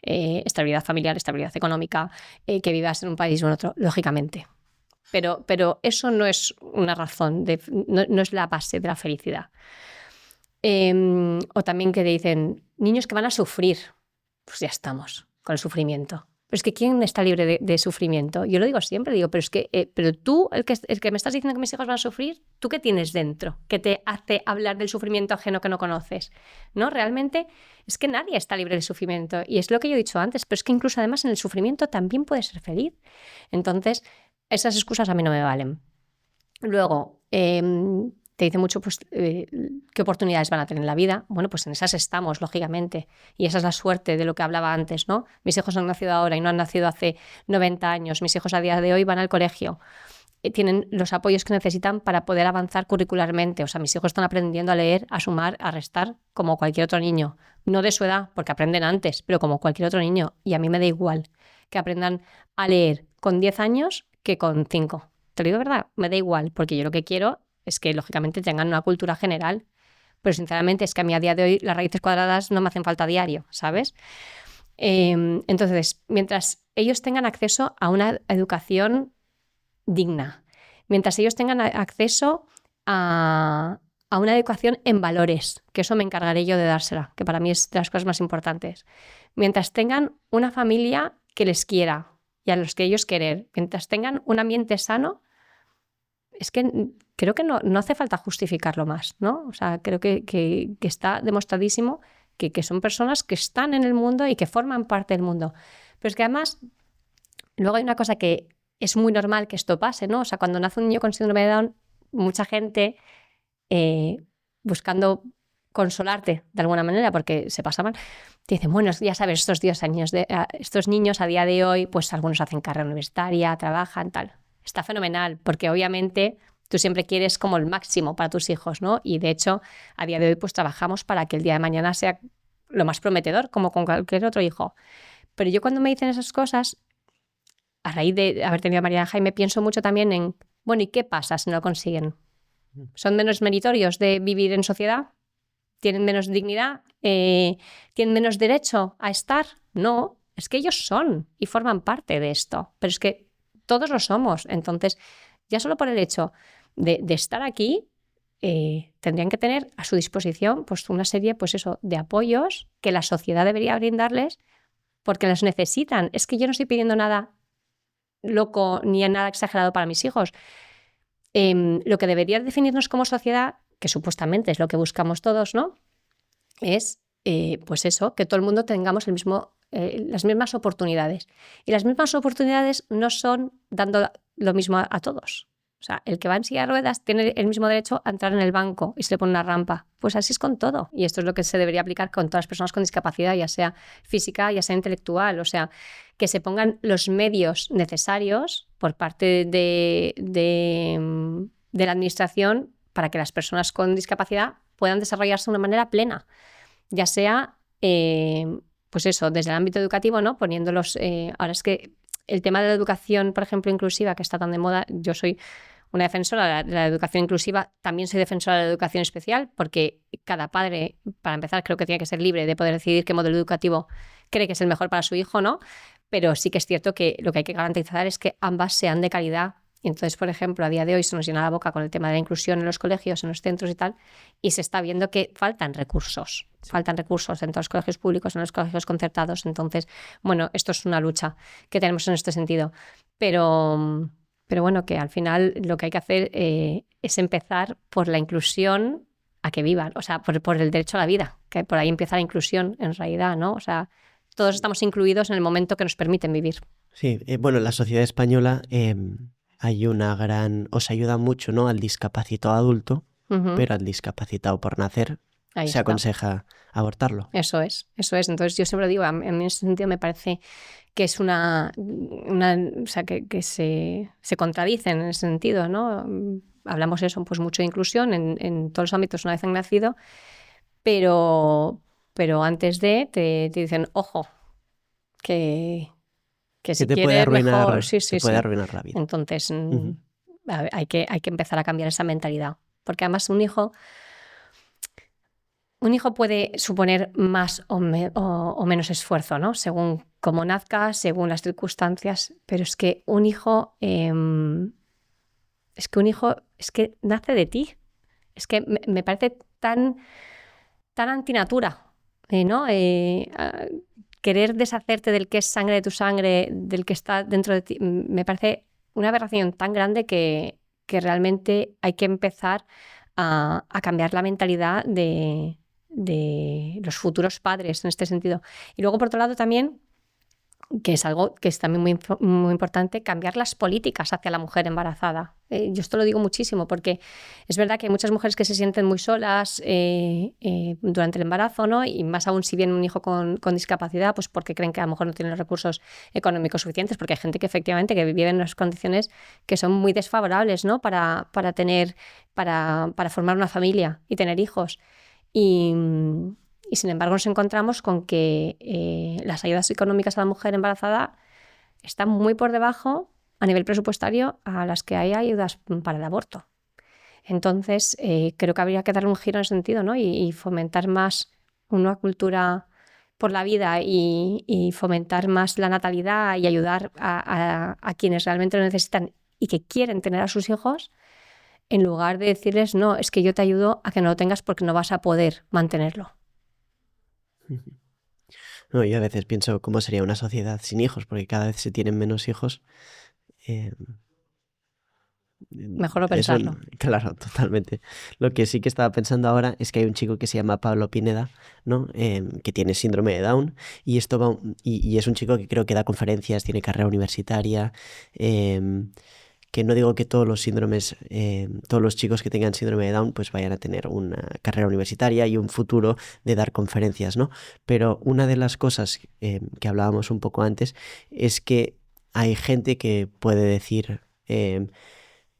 S1: Estabilidad familiar, estabilidad económica, que vivas en un país o en otro, lógicamente. Pero eso no es una razón, no es la base de la felicidad. O también que te dicen, niños que van a sufrir, pues ya estamos con el sufrimiento. Pero es que ¿quién está libre de sufrimiento? Yo lo digo siempre, pero es que pero tú, el que me estás diciendo que mis hijos van a sufrir, ¿tú qué tienes dentro que te hace hablar del sufrimiento ajeno que no conoces? ¿No? Realmente es que nadie está libre del sufrimiento. Y es lo que yo he dicho antes, pero es que incluso además en el sufrimiento también puedes ser feliz. Entonces, esas excusas a mí no me valen. Luego, te dice mucho pues, qué oportunidades van a tener en la vida. Bueno, pues en esas estamos, lógicamente. Y esa es la suerte de lo que hablaba antes, ¿no? Mis hijos han nacido ahora y no han nacido hace 90 años. Mis hijos a día de hoy van al colegio. Tienen los apoyos que necesitan para poder avanzar curricularmente. O sea, mis hijos están aprendiendo a leer, a sumar, a restar, como cualquier otro niño. No de su edad, porque aprenden antes, pero como cualquier otro niño. Y a mí me da igual que aprendan a leer con 10 años que con 5. Te lo digo de verdad, me da igual, porque yo lo que quiero es que, lógicamente, tengan una cultura general. Pero, sinceramente, es que a mí a día de hoy las raíces cuadradas no me hacen falta a diario, ¿sabes? Entonces, mientras ellos tengan acceso a una educación digna, mientras ellos tengan acceso a una educación en valores, que eso me encargaré yo de dársela, que para mí es de las cosas más importantes, mientras tengan una familia que les quiera y a los que ellos querer, mientras tengan un ambiente sano, es que creo que no hace falta justificarlo más, ¿no? O sea, creo que está demostradísimo que son personas que están en el mundo y que forman parte del mundo. Pero es que además, luego hay una cosa que es muy normal que esto pase, ¿no? O sea, cuando nace un niño con síndrome de Down, mucha gente buscando consolarte de alguna manera porque se pasa mal, te dicen, bueno, ya sabes, estos niños a día de hoy, pues algunos hacen carrera universitaria, trabajan, tal. Está fenomenal, porque obviamente tú siempre quieres como el máximo para tus hijos, ¿no? Y de hecho, a día de hoy pues trabajamos para que el día de mañana sea lo más prometedor, como con cualquier otro hijo. Pero yo cuando me dicen esas cosas, a raíz de haber tenido a Mariana y Jaime, pienso mucho también en, bueno, ¿y qué pasa si no lo consiguen? ¿Son menos meritorios de vivir en sociedad? ¿Tienen menos dignidad? ¿Tienen menos derecho a estar? No, es que ellos son y forman parte de esto. Pero es que todos lo somos. Entonces, ya solo por el hecho de estar aquí, tendrían que tener a su disposición pues, una serie pues eso, de apoyos que la sociedad debería brindarles porque los necesitan. Es que yo no estoy pidiendo nada loco ni nada exagerado para mis hijos. Lo que debería definirnos como sociedad, que supuestamente es lo que buscamos todos, ¿no? Es pues eso, que todo el mundo tengamos las mismas oportunidades. Y las mismas oportunidades no son dando lo mismo a todos. O sea, el que va en silla de ruedas tiene el mismo derecho a entrar en el banco y se le pone una rampa. Pues así es con todo. Y esto es lo que se debería aplicar con todas las personas con discapacidad, ya sea física, ya sea intelectual. O sea, que se pongan los medios necesarios por parte de la administración para que las personas con discapacidad puedan desarrollarse de una manera plena. Ya sea, pues eso, desde el ámbito educativo, ¿no? Poniéndolos... ahora es que el tema de la educación, por ejemplo, inclusiva, que está tan de moda, yo soy una defensora de la educación inclusiva, también soy defensora de la educación especial, porque cada padre, para empezar, creo que tiene que ser libre de poder decidir qué modelo educativo cree que es el mejor para su hijo, ¿no? Pero sí que es cierto que lo que hay que garantizar es que ambas sean de calidad. Y entonces, por ejemplo, a día de hoy se nos llena la boca con el tema de la inclusión en los colegios, en los centros y tal, y se está viendo que faltan recursos. Faltan recursos en todos los colegios públicos, en los colegios concertados. Entonces, bueno, esto es una lucha que tenemos en este sentido. Pero bueno, que al final lo que hay que hacer es empezar por la inclusión a que vivan, o sea, por el derecho a la vida, que por ahí empieza la inclusión en realidad, ¿no? O sea, todos estamos incluidos en el momento que nos permiten vivir.
S2: Sí, bueno, la sociedad española hay una gran... os ayuda mucho, ¿no?, al discapacitado adulto, pero al discapacitado por nacer
S1: Ahí
S2: se
S1: está.
S2: aconseja abortarlo.
S1: Eso es. Entonces yo siempre digo, a mí en ese sentido me parece que es o sea, que se contradicen en ese sentido, ¿no? Hablamos eso, pues mucho de inclusión en todos los ámbitos una vez han nacido, pero antes te dicen, ojo, que si
S2: te puede
S1: quieres
S2: arruinar,
S1: mejor... Sí,
S2: te puede arruinar la vida.
S1: Entonces hay que empezar a cambiar esa mentalidad, porque además un hijo puede suponer más o menos esfuerzo, ¿no? Según cómo nazca, según las circunstancias, pero es que un hijo nace de ti. Es que me parece tan antinatura, ¿no? Querer deshacerte del que es sangre de tu sangre, del que está dentro de ti, me parece una aberración tan grande que realmente hay que empezar a cambiar la mentalidad de los futuros padres en este sentido. Y luego, por otro lado, también, que es algo que es también muy importante, cambiar las políticas hacia la mujer embarazada. Yo esto lo digo muchísimo porque es verdad que hay muchas mujeres que se sienten muy solas durante el embarazo, ¿no? Y más aún si viene un hijo con discapacidad, pues porque creen que a lo mejor no tienen los recursos económicos suficientes, porque hay gente que efectivamente que vive en unas condiciones que son muy desfavorables, ¿no? para formar una familia y tener hijos. Y sin embargo nos encontramos con que las ayudas económicas a la mujer embarazada están muy por debajo a nivel presupuestario a las que hay ayudas para el aborto. Entonces creo que habría que darle un giro en ese sentido, ¿no? y fomentar más una cultura por la vida y fomentar más la natalidad y ayudar a quienes realmente lo necesitan y que quieren tener a sus hijos, en lugar de decirles, no, es que yo te ayudo a que no lo tengas porque no vas a poder mantenerlo.
S2: No, yo a veces pienso cómo sería una sociedad sin hijos, porque cada vez se tienen menos hijos.
S1: Mejor no pensarlo.
S2: Claro, totalmente. Lo que sí que estaba pensando ahora es que hay un chico que se llama Pablo Pineda, ¿no? Que tiene síndrome de Down, y esto y es un chico que creo que da conferencias, tiene carrera universitaria, que no digo que todos los síndromes, todos los chicos que tengan síndrome de Down pues vayan a tener una carrera universitaria y un futuro de dar conferencias, ¿no? Pero una de las cosas que hablábamos un poco antes es que hay gente que puede decir,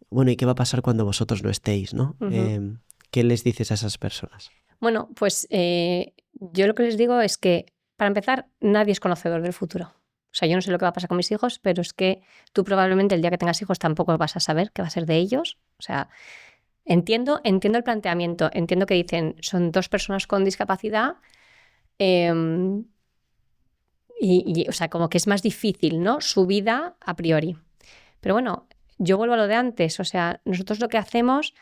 S2: bueno, ¿y qué va a pasar cuando vosotros no estéis, ¿no?
S1: Uh-huh.
S2: ¿Qué les dices a esas personas?
S1: Bueno, pues yo lo que les digo es que, para empezar, nadie es conocedor del futuro. O sea, yo no sé lo que va a pasar con mis hijos, pero es que tú probablemente el día que tengas hijos tampoco vas a saber qué va a ser de ellos. O sea, entiendo el planteamiento, entiendo que dicen, son dos personas con discapacidad o sea, como que es más difícil, ¿no? Su vida a priori. Pero bueno, yo vuelvo a lo de antes. O sea, nosotros lo que hacemos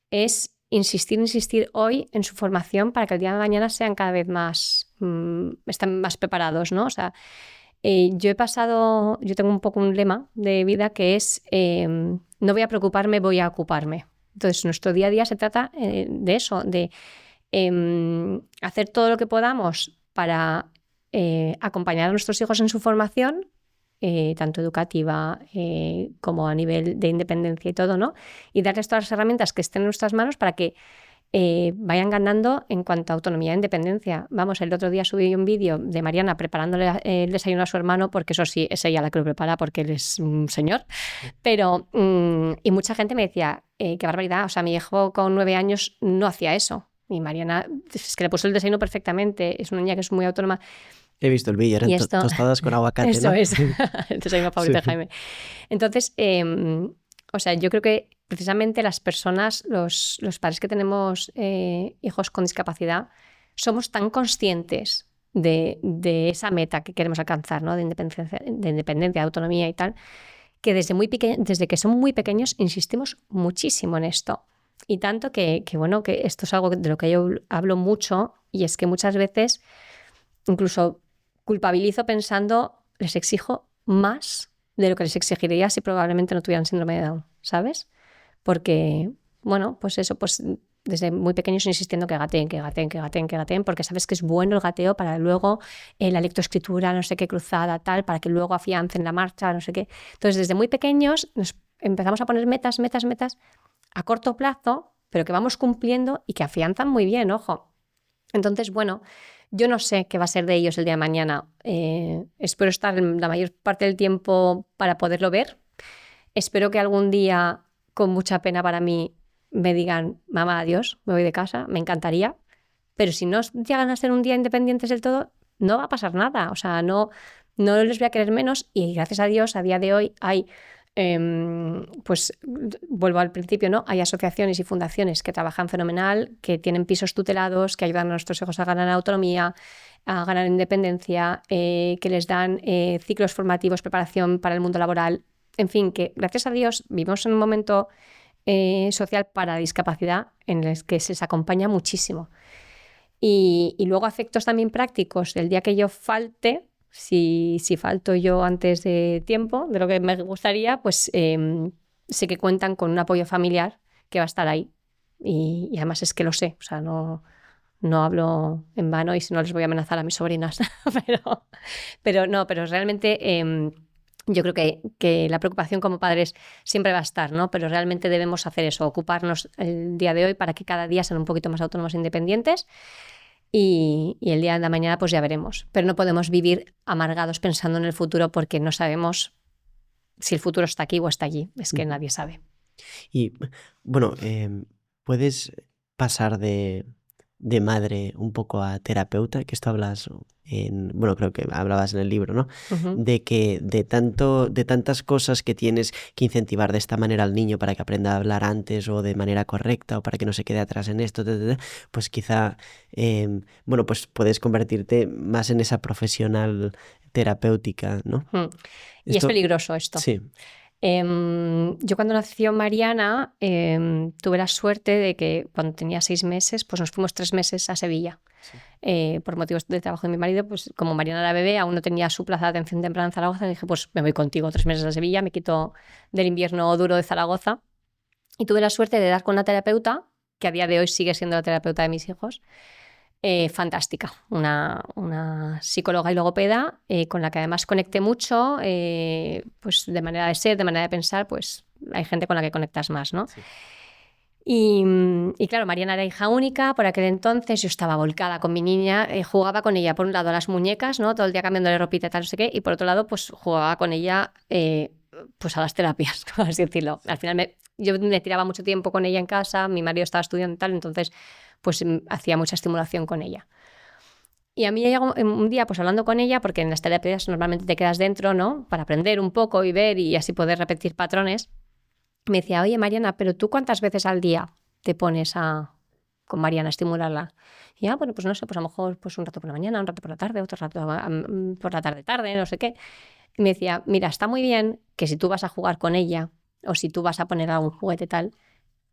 S1: es insistir hoy en su formación para que el día de mañana sean cada vez más, estén más preparados, ¿no? O sea, yo tengo un poco un lema de vida que es no voy a preocuparme, voy a ocuparme. Entonces, nuestro día a día se trata de eso, de hacer todo lo que podamos para acompañar a nuestros hijos en su formación, tanto educativa como a nivel de independencia y todo, ¿no? Y darles todas las herramientas que estén en nuestras manos para que vayan ganando en cuanto a autonomía e independencia. Vamos, el otro día subí un vídeo de Mariana preparándole el desayuno a su hermano, porque eso sí, es ella la que lo prepara porque él es un señor, pero y mucha gente me decía, qué barbaridad, o sea, mi hijo con 9 años no hacía eso. Y Mariana es que le puso el desayuno perfectamente, es una niña que es muy autónoma.
S2: He visto el vídeo, eran tostadas con aguacate,
S1: eso,
S2: ¿no?
S1: Eso es, el desayuno favorito de Jaime. Entonces, o sea, yo creo que precisamente las personas, los padres que tenemos hijos con discapacidad, somos tan conscientes de esa meta que queremos alcanzar, ¿no? De independencia, de autonomía y tal, que desde que son muy pequeños insistimos muchísimo en esto. Y tanto que bueno, que esto es algo de lo que yo hablo mucho, y es que muchas veces incluso culpabilizo pensando, les exijo más de lo que les exigiría si probablemente no tuvieran síndrome de Down, ¿sabes? Porque, bueno, pues eso, pues desde muy pequeños insistiendo que gateen, porque sabes que es bueno el gateo para luego la lectoescritura, no sé qué cruzada, tal, para que luego afiancen la marcha, no sé qué. Entonces, desde muy pequeños nos empezamos a poner metas a corto plazo, pero que vamos cumpliendo y que afianzan muy bien, ojo. Entonces, bueno, yo no sé qué va a ser de ellos el día de mañana. Espero estar la mayor parte del tiempo para poderlo ver. Espero que algún día, con mucha pena para mí, me digan, mamá, adiós, me voy de casa, me encantaría. Pero si no llegan a ser un día independientes del todo, no va a pasar nada. O sea, no les voy a querer menos, y gracias a Dios, a día de hoy hay... pues vuelvo al principio, ¿no? Hay asociaciones y fundaciones que trabajan fenomenal, que tienen pisos tutelados, que ayudan a nuestros hijos a ganar autonomía, a ganar independencia, que les dan ciclos formativos, preparación para el mundo laboral. En fin, que gracias a Dios vivimos en un momento social para discapacidad en el que se les acompaña muchísimo. Y luego efectos también prácticos. El día que yo falte, si falto yo antes de tiempo, de lo que me gustaría, pues sé que cuentan con un apoyo familiar que va a estar ahí. Y además es que lo sé, o sea, no hablo en vano, y si no les voy a amenazar a mis sobrinas. pero realmente yo creo que la preocupación como padres siempre va a estar, ¿no? Pero realmente debemos hacer eso, ocuparnos el día de hoy para que cada día sean un poquito más autónomos e independientes. Y el día de la mañana pues ya veremos. Pero no podemos vivir amargados pensando en el futuro, porque no sabemos si el futuro está aquí o está allí. Es que nadie sabe.
S2: Y bueno, ¿puedes pasar de madre un poco a terapeuta? Que esto hablas bueno, creo que hablabas en el libro, ¿no?
S1: Uh-huh.
S2: De que de tantas cosas que tienes que incentivar de esta manera al niño para que aprenda a hablar antes o de manera correcta, o para que no se quede atrás en esto, pues quizá, bueno, pues puedes convertirte más en esa profesional terapéutica, ¿no?
S1: Uh-huh. Y es peligroso esto.
S2: Sí.
S1: Yo cuando nació Mariana tuve la suerte de que cuando tenía 6 meses, pues nos fuimos 3 meses a Sevilla. Sí. Por motivos de trabajo de mi marido, pues como Mariana era bebé, aún no tenía su plaza de atención temprana en Zaragoza, dije, pues me voy contigo 3 meses a Sevilla, me quito del invierno duro de Zaragoza. Y tuve la suerte de dar con una terapeuta, que a día de hoy sigue siendo la terapeuta de mis hijos, fantástica, una psicóloga y logopeda con la que además conecté mucho, pues de manera de ser, de manera de pensar, pues hay gente con la que conectas más, ¿no? Sí. Y claro, Mariana era hija única por aquel entonces, yo estaba volcada con mi niña, jugaba con ella por un lado a las muñecas, ¿no? Todo el día cambiándole ropita y tal, no sé qué, y por otro lado pues jugaba con ella pues a las terapias, por así decirlo. Al final yo me tiraba mucho tiempo con ella en casa, mi marido estaba estudiando y tal, entonces pues hacía mucha estimulación con ella. Y a mí llegó un día, pues hablando con ella, porque en las terapias normalmente te quedas dentro, ¿no? Para aprender un poco y ver y así poder repetir patrones. Me decía, oye Mariana, pero ¿tú cuántas veces al día te pones con Mariana a estimularla? Y bueno, pues no sé, pues a lo mejor pues un rato por la mañana, un rato por la tarde, otro rato por la tarde, no sé qué. Y me decía, mira, está muy bien que si tú vas a jugar con ella o si tú vas a poner algún juguete tal,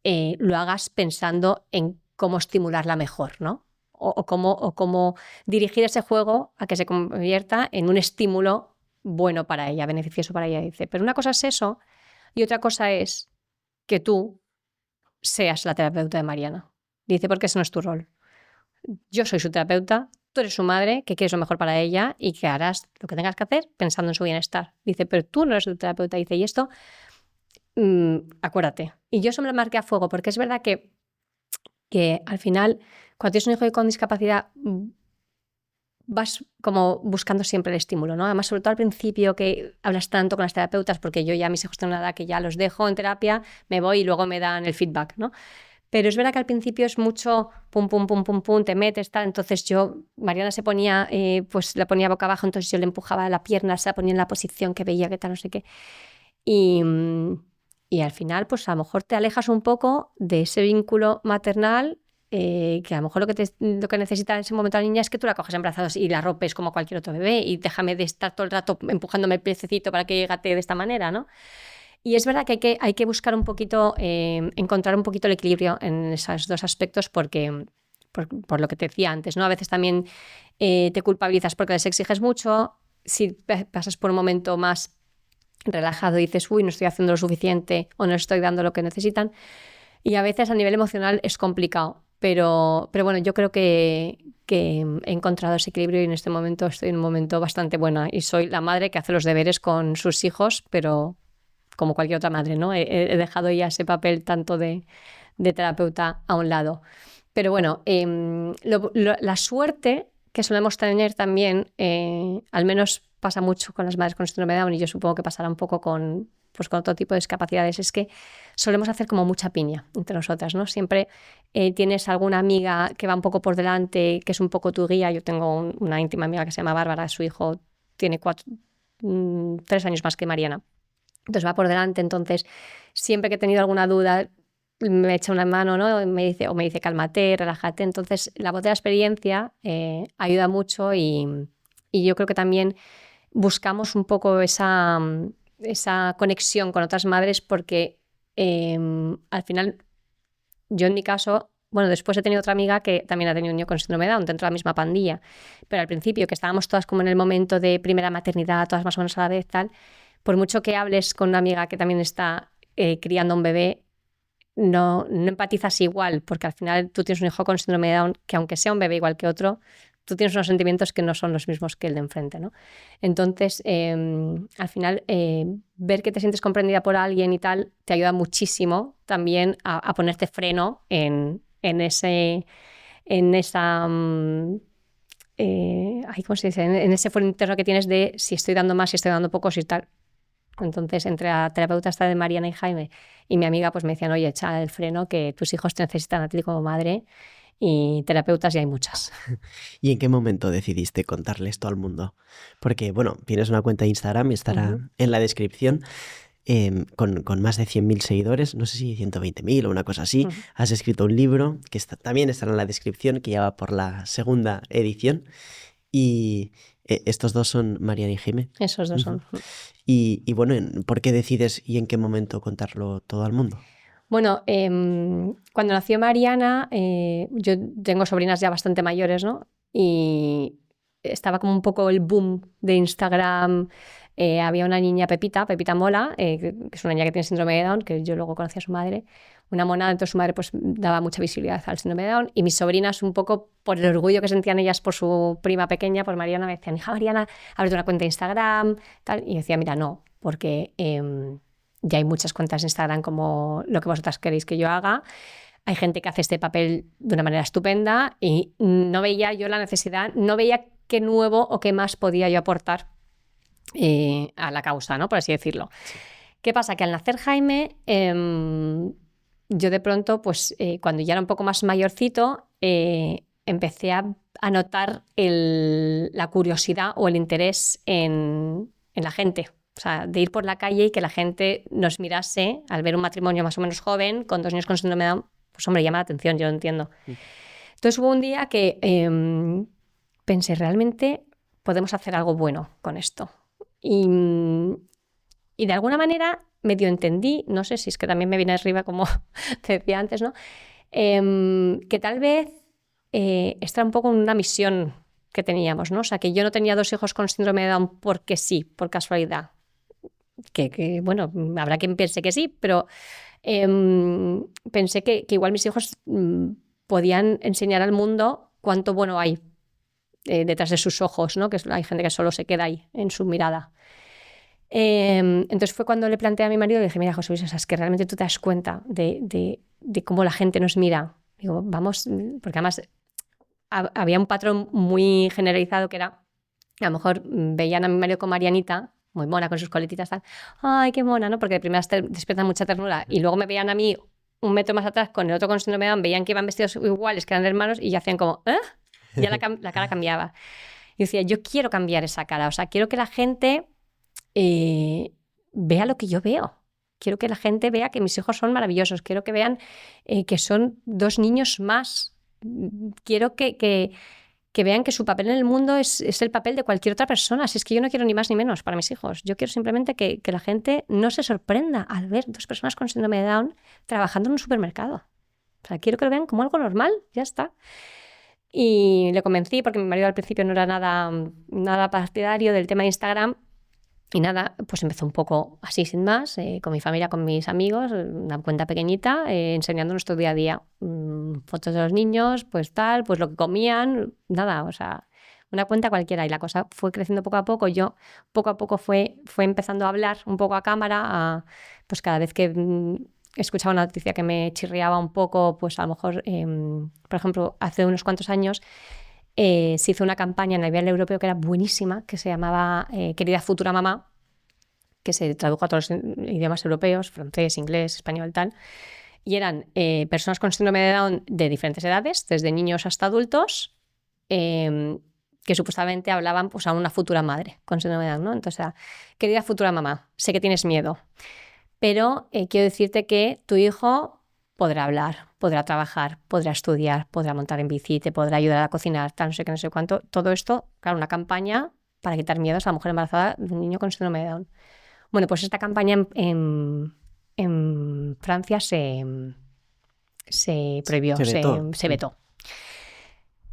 S1: lo hagas pensando en cómo estimularla mejor, ¿no? O cómo dirigir ese juego a que se convierta en un estímulo bueno para ella, beneficioso para ella. Dice, pero una cosa es eso y otra cosa es que tú seas la terapeuta de Mariana. Dice, porque ese no es tu rol. yo soy su terapeuta, tú eres su madre, que quieres lo mejor para ella y que harás lo que tengas que hacer pensando en su bienestar. Dice, pero tú no eres su terapeuta. Dice, y esto, acuérdate. Y yo eso me lo marqué a fuego, porque es verdad que al final, cuando tienes un hijo con discapacidad, vas como buscando siempre el estímulo, ¿no? Además, sobre todo al principio que hablas tanto con las terapeutas, porque yo ya mis hijos tienen una edad que ya los dejo en terapia, me voy y luego me dan el feedback, ¿no? Pero es verdad que al principio es mucho pum, pum, pum, pum, pum, te metes, tal. Entonces Mariana se ponía, pues la ponía boca abajo, entonces yo le empujaba la pierna, se la ponía en la posición que veía, que tal, no sé qué. Y al final, pues a lo mejor te alejas un poco de ese vínculo maternal, que a lo mejor lo que necesita en ese momento la niña es que tú la coges en brazos y la rompes como cualquier otro bebé y déjame de estar todo el rato empujándome el piececito para que gate de esta manera, ¿no? Y es verdad que hay que buscar un poquito, encontrar un poquito el equilibrio en esos dos aspectos porque, por lo que te decía antes, ¿no? A veces también te culpabilizas porque les exiges mucho. Si pasas por un momento más relajado y dices, uy, no estoy haciendo lo suficiente o no estoy dando lo que necesitan. Y a veces a nivel emocional es complicado. Pero bueno, yo creo que he encontrado ese equilibrio y en este momento estoy en un momento bastante bueno. Y soy la madre que hace los deberes con sus hijos, pero como cualquier otra madre, ¿no? He dejado ya ese papel tanto de terapeuta a un lado. Pero bueno, la suerte que solemos tener también, al menos pasa mucho con las madres con síndrome de Down y yo supongo que pasará un poco con otro tipo de discapacidades, es que solemos hacer como mucha piña entre nosotras, ¿no? Siempre tienes alguna amiga que va un poco por delante, que es un poco tu guía. Yo tengo una íntima amiga que se llama Bárbara, su hijo tiene 3 años más que Mariana. Entonces va por delante, entonces siempre que he tenido alguna duda me echa una mano, ¿no? Me dice cálmate, relájate. Entonces la voz de la experiencia ayuda mucho y yo creo que también buscamos un poco esa conexión con otras madres porque al final yo en mi caso, bueno, después he tenido otra amiga que también ha tenido un niño con síndrome de Down dentro de la misma pandilla, pero al principio que estábamos todas como en el momento de primera maternidad, todas más o menos a la vez, tal, por mucho que hables con una amiga que también está criando un bebé, no empatizas igual, porque al final tú tienes un hijo con síndrome de Down que aunque sea un bebé igual que otro, tú tienes unos sentimientos que no son los mismos que el de enfrente, ¿no? Entonces, al final, ver que te sientes comprendida por alguien y tal, te ayuda muchísimo también a ponerte freno en ese foro interno que tienes de si estoy dando más, si estoy dando poco, si tal. Entonces, entre la terapeuta esta de Mariana y Jaime y mi amiga, pues me decían, oye, echa el freno, que tus hijos te necesitan a ti como madre y terapeutas ya hay muchas.
S2: ¿Y en qué momento decidiste contarle esto al mundo? Porque, bueno, tienes una cuenta de Instagram, estará en la descripción, con más de 100.000 seguidores, no sé si 120.000 o una cosa así. Has escrito un libro que también estará en la descripción, que ya va por la 2ª edición. Y estos dos son Mariana y Jaime.
S1: Esos dos son.
S2: Y bueno, ¿por qué decides y en qué momento contarlo todo al mundo?
S1: Bueno, cuando nació Mariana, yo tengo sobrinas ya bastante mayores, ¿no? Y estaba como un poco el boom de Instagram. Había una niña Pepita Mola, que es una niña que tiene síndrome de Down, que yo luego conocí a su madre, una mona, entonces su madre pues daba mucha visibilidad al síndrome de Down, y mis sobrinas, un poco por el orgullo que sentían ellas por su prima pequeña, por Mariana, me decían, hija Mariana, ábrete una cuenta de Instagram, tal, y yo decía, mira, no, porque ya hay muchas cuentas de Instagram como lo que vosotras queréis que yo haga. Hay gente que hace este papel de una manera estupenda y no veía yo la necesidad, no veía qué nuevo o qué más podía yo aportar a la causa, ¿no? Por así decirlo. Sí. ¿Qué pasa? Que al nacer Jaime, yo de pronto, pues cuando ya era un poco más mayorcito, empecé a notar la curiosidad o el interés en la gente. O sea, de ir por la calle y que la gente nos mirase al ver un matrimonio más o menos joven con 2 niños con síndrome de Down, pues hombre, llama la atención, yo lo entiendo. Entonces hubo un día que pensé, realmente podemos hacer algo bueno con esto. Y de alguna manera medio entendí, no sé si es que también me viene arriba como te decía antes, ¿no? Que tal vez esta era un poco una misión que teníamos, ¿no? O sea, que yo no tenía 2 hijos con síndrome de Down porque sí, por casualidad. Que bueno, habrá quien piense que sí, pero pensé que igual mis hijos podían enseñar al mundo cuánto bueno hay detrás de sus ojos, ¿no? Que hay gente que solo se queda ahí en su mirada. Entonces fue cuando le planteé a mi marido, le dije, mira, José Luis, o sea, es que realmente tú te das cuenta de cómo la gente nos mira. Digo, vamos, porque además había un patrón muy generalizado que era, a lo mejor veían a mi marido con Marianita, muy mona, con sus coletitas, tal, ay, qué mona, ¿no? Porque de primeras despiertan mucha ternura, y luego me veían a mí un metro más atrás con el otro con síndrome de Down, veían que iban vestidos iguales, que eran hermanos, y ya hacían como, ¿eh? Ya la cara cambiaba. Y decía, yo quiero cambiar esa cara, o sea, quiero que la gente vea lo que yo veo. Quiero que la gente vea que mis hijos son maravillosos, quiero que vean que son 2 niños más. Quiero que vean que su papel en el mundo es el papel de cualquier otra persona. Si es que yo no quiero ni más ni menos para mis hijos. Yo quiero simplemente que la gente no se sorprenda al ver 2 personas con síndrome de Down trabajando en un supermercado. O sea, quiero que lo vean como algo normal, ya está. Y le convencí, porque mi marido al principio no era nada partidario del tema de Instagram. Y nada, pues empezó un poco así, sin más, con mi familia, con mis amigos, una cuenta pequeñita, enseñando nuestro día a día. Fotos de los niños, pues tal, pues lo que comían, nada, o sea, una cuenta cualquiera. Y la cosa fue creciendo poco a poco. Yo poco a poco fue empezando a hablar un poco a cámara, pues cada vez que escuchaba una noticia que me chirriaba un poco, pues a lo mejor, por ejemplo, hace unos cuantos años, se hizo una campaña a nivel europeo que era buenísima, que se llamaba Querida Futura Mamá, que se tradujo a todos los idiomas europeos, francés, inglés, español, tal, y eran personas con síndrome de Down de diferentes edades, desde niños hasta adultos, que supuestamente hablaban pues, a una futura madre con síndrome de Down, ¿no? Entonces, querida futura mamá, sé que tienes miedo, pero quiero decirte que tu hijo podrá hablar, podrá trabajar, podrá estudiar, podrá montar en bici, te podrá ayudar a cocinar, tal, no sé qué, no sé cuánto. Todo esto, claro, una campaña para quitar miedos a la mujer embarazada de un niño con síndrome de Down. Bueno, pues esta campaña en Francia se prohibió, se vetó.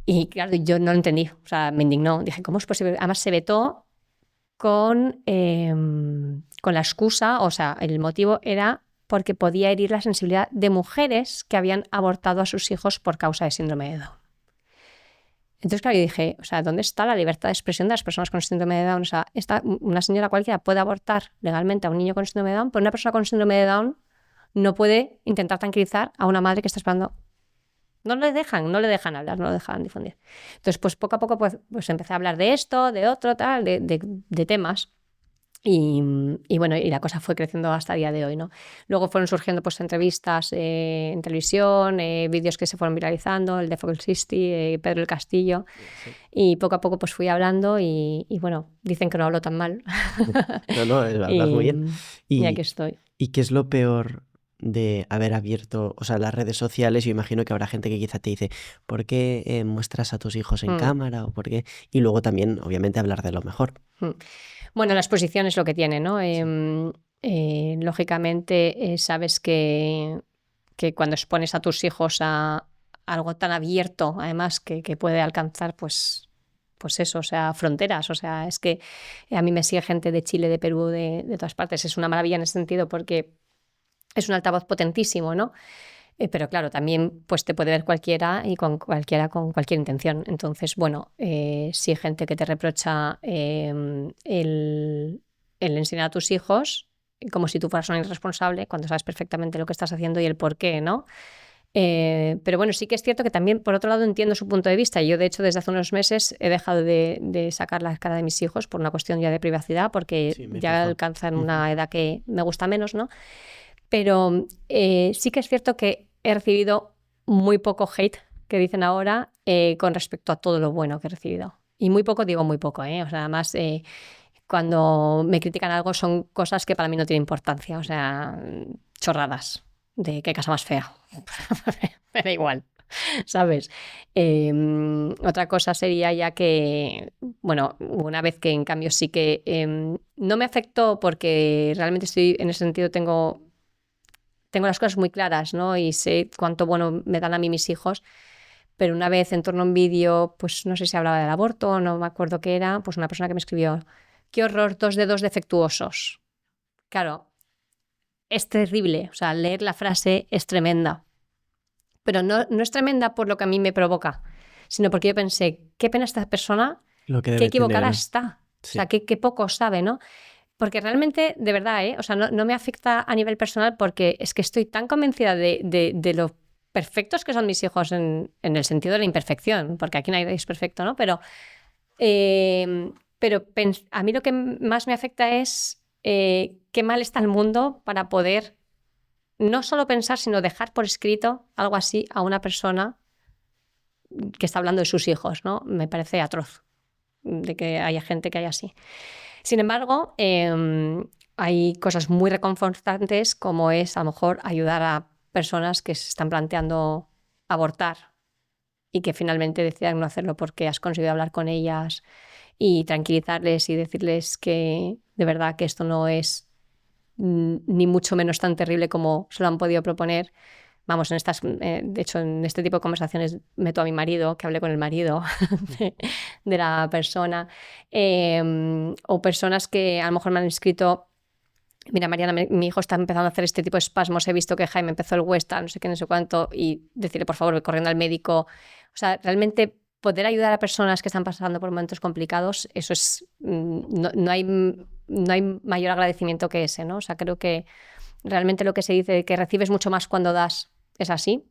S1: Y claro, yo no lo entendí, o sea, me indignó. Dije, ¿cómo es posible? Además se vetó con la excusa, o sea, el motivo era porque podía herir la sensibilidad de mujeres que habían abortado a sus hijos por causa de síndrome de Down. Entonces, claro, yo dije, o sea, ¿dónde está la libertad de expresión de las personas con síndrome de Down? O sea, una señora cualquiera puede abortar legalmente a un niño con síndrome de Down, pero una persona con síndrome de Down no puede intentar tranquilizar a una madre que está esperando. No le dejan hablar, no lo dejan difundir. Entonces, pues poco a poco pues empecé a hablar de esto, de otro, tal, de temas. Y bueno, y la cosa fue creciendo hasta el día de hoy, ¿no? Luego fueron surgiendo pues entrevistas en televisión, vídeos que se fueron viralizando, el de Fox 60, Pedro el Castillo, sí. Y poco a poco pues fui hablando y bueno, dicen que no hablo tan mal.
S2: No, hablas muy bien.
S1: Y aquí estoy.
S2: ¿Y qué es lo peor de haber abierto, o sea, las redes sociales? Yo imagino que habrá gente que quizá te dice, ¿por qué muestras a tus hijos en cámara? ¿O por qué? Y luego también, obviamente, hablar de lo mejor.
S1: Bueno, la exposición es lo que tiene, ¿no? Sí. Lógicamente, sabes que cuando expones a tus hijos a algo tan abierto, además, que puede alcanzar, pues eso, o sea, fronteras. O sea, es que a mí me sigue gente de Chile, de Perú, de todas partes. Es una maravilla en ese sentido porque es un altavoz potentísimo, ¿no? Pero claro, también pues te puede ver cualquiera y con cualquier intención. Entonces, bueno, si hay gente que te reprocha el enseñar a tus hijos como si tú fueras un irresponsable cuando sabes perfectamente lo que estás haciendo y el por qué, ¿no? Pero bueno, sí que es cierto que también, por otro lado, entiendo su punto de vista. Yo, de hecho, desde hace unos meses he dejado de sacar la cara de mis hijos por una cuestión ya de privacidad, porque sí, ya alcanzan una edad que me gusta menos, ¿no? Pero sí que es cierto que he recibido muy poco hate, que dicen ahora, con respecto a todo lo bueno que he recibido. Y muy poco, digo muy poco, ¿eh? O sea, además, cuando me critican algo son cosas que para mí no tienen importancia. O sea, chorradas de qué casa más fea. Me da igual, ¿sabes? Otra cosa sería ya que, bueno, una vez que en cambio sí que no me afectó porque realmente estoy, en ese sentido tengo las cosas muy claras, ¿no? Y sé cuánto bueno me dan a mí mis hijos, pero una vez en torno a un vídeo, pues no sé si hablaba del aborto o no me acuerdo qué era, pues una persona que me escribió, qué horror, 2 dedos defectuosos. Claro, es terrible, o sea, leer la frase es tremenda, pero no es tremenda por lo que a mí me provoca, sino porque yo pensé, qué pena esta persona,
S2: Lo que
S1: qué
S2: debe
S1: equivocada
S2: tener.
S1: está.
S2: Sí.
S1: O sea, qué poco sabe, ¿no? Porque realmente, de verdad, o sea, no me afecta a nivel personal porque es que estoy tan convencida de lo perfectos que son mis hijos en el sentido de la imperfección, porque aquí nadie es perfecto, ¿no? Pero a mí lo que más me afecta es qué mal está el mundo para poder no solo pensar, sino dejar por escrito algo así a una persona que está hablando de sus hijos, ¿no? Me parece atroz de que haya gente que haya así. Sin embargo, hay cosas muy reconfortantes como es a lo mejor ayudar a personas que se están planteando abortar y que finalmente decidan no hacerlo porque has conseguido hablar con ellas y tranquilizarles y decirles que de verdad que esto no es ni mucho menos tan terrible como se lo han podido proponer. Vamos, de hecho, en este tipo de conversaciones meto a mi marido, que hablé con el marido de la persona, o personas que a lo mejor me han escrito, mira, Mariana, mi hijo está empezando a hacer este tipo de espasmos, he visto que Jaime empezó el Western, no sé qué, no sé cuánto, y decirle, por favor, ve corriendo al médico. O sea, realmente poder ayudar a personas que están pasando por momentos complicados, eso es, no hay mayor agradecimiento que ese, ¿no? O sea, creo que realmente lo que se dice de que recibes mucho más cuando das es así.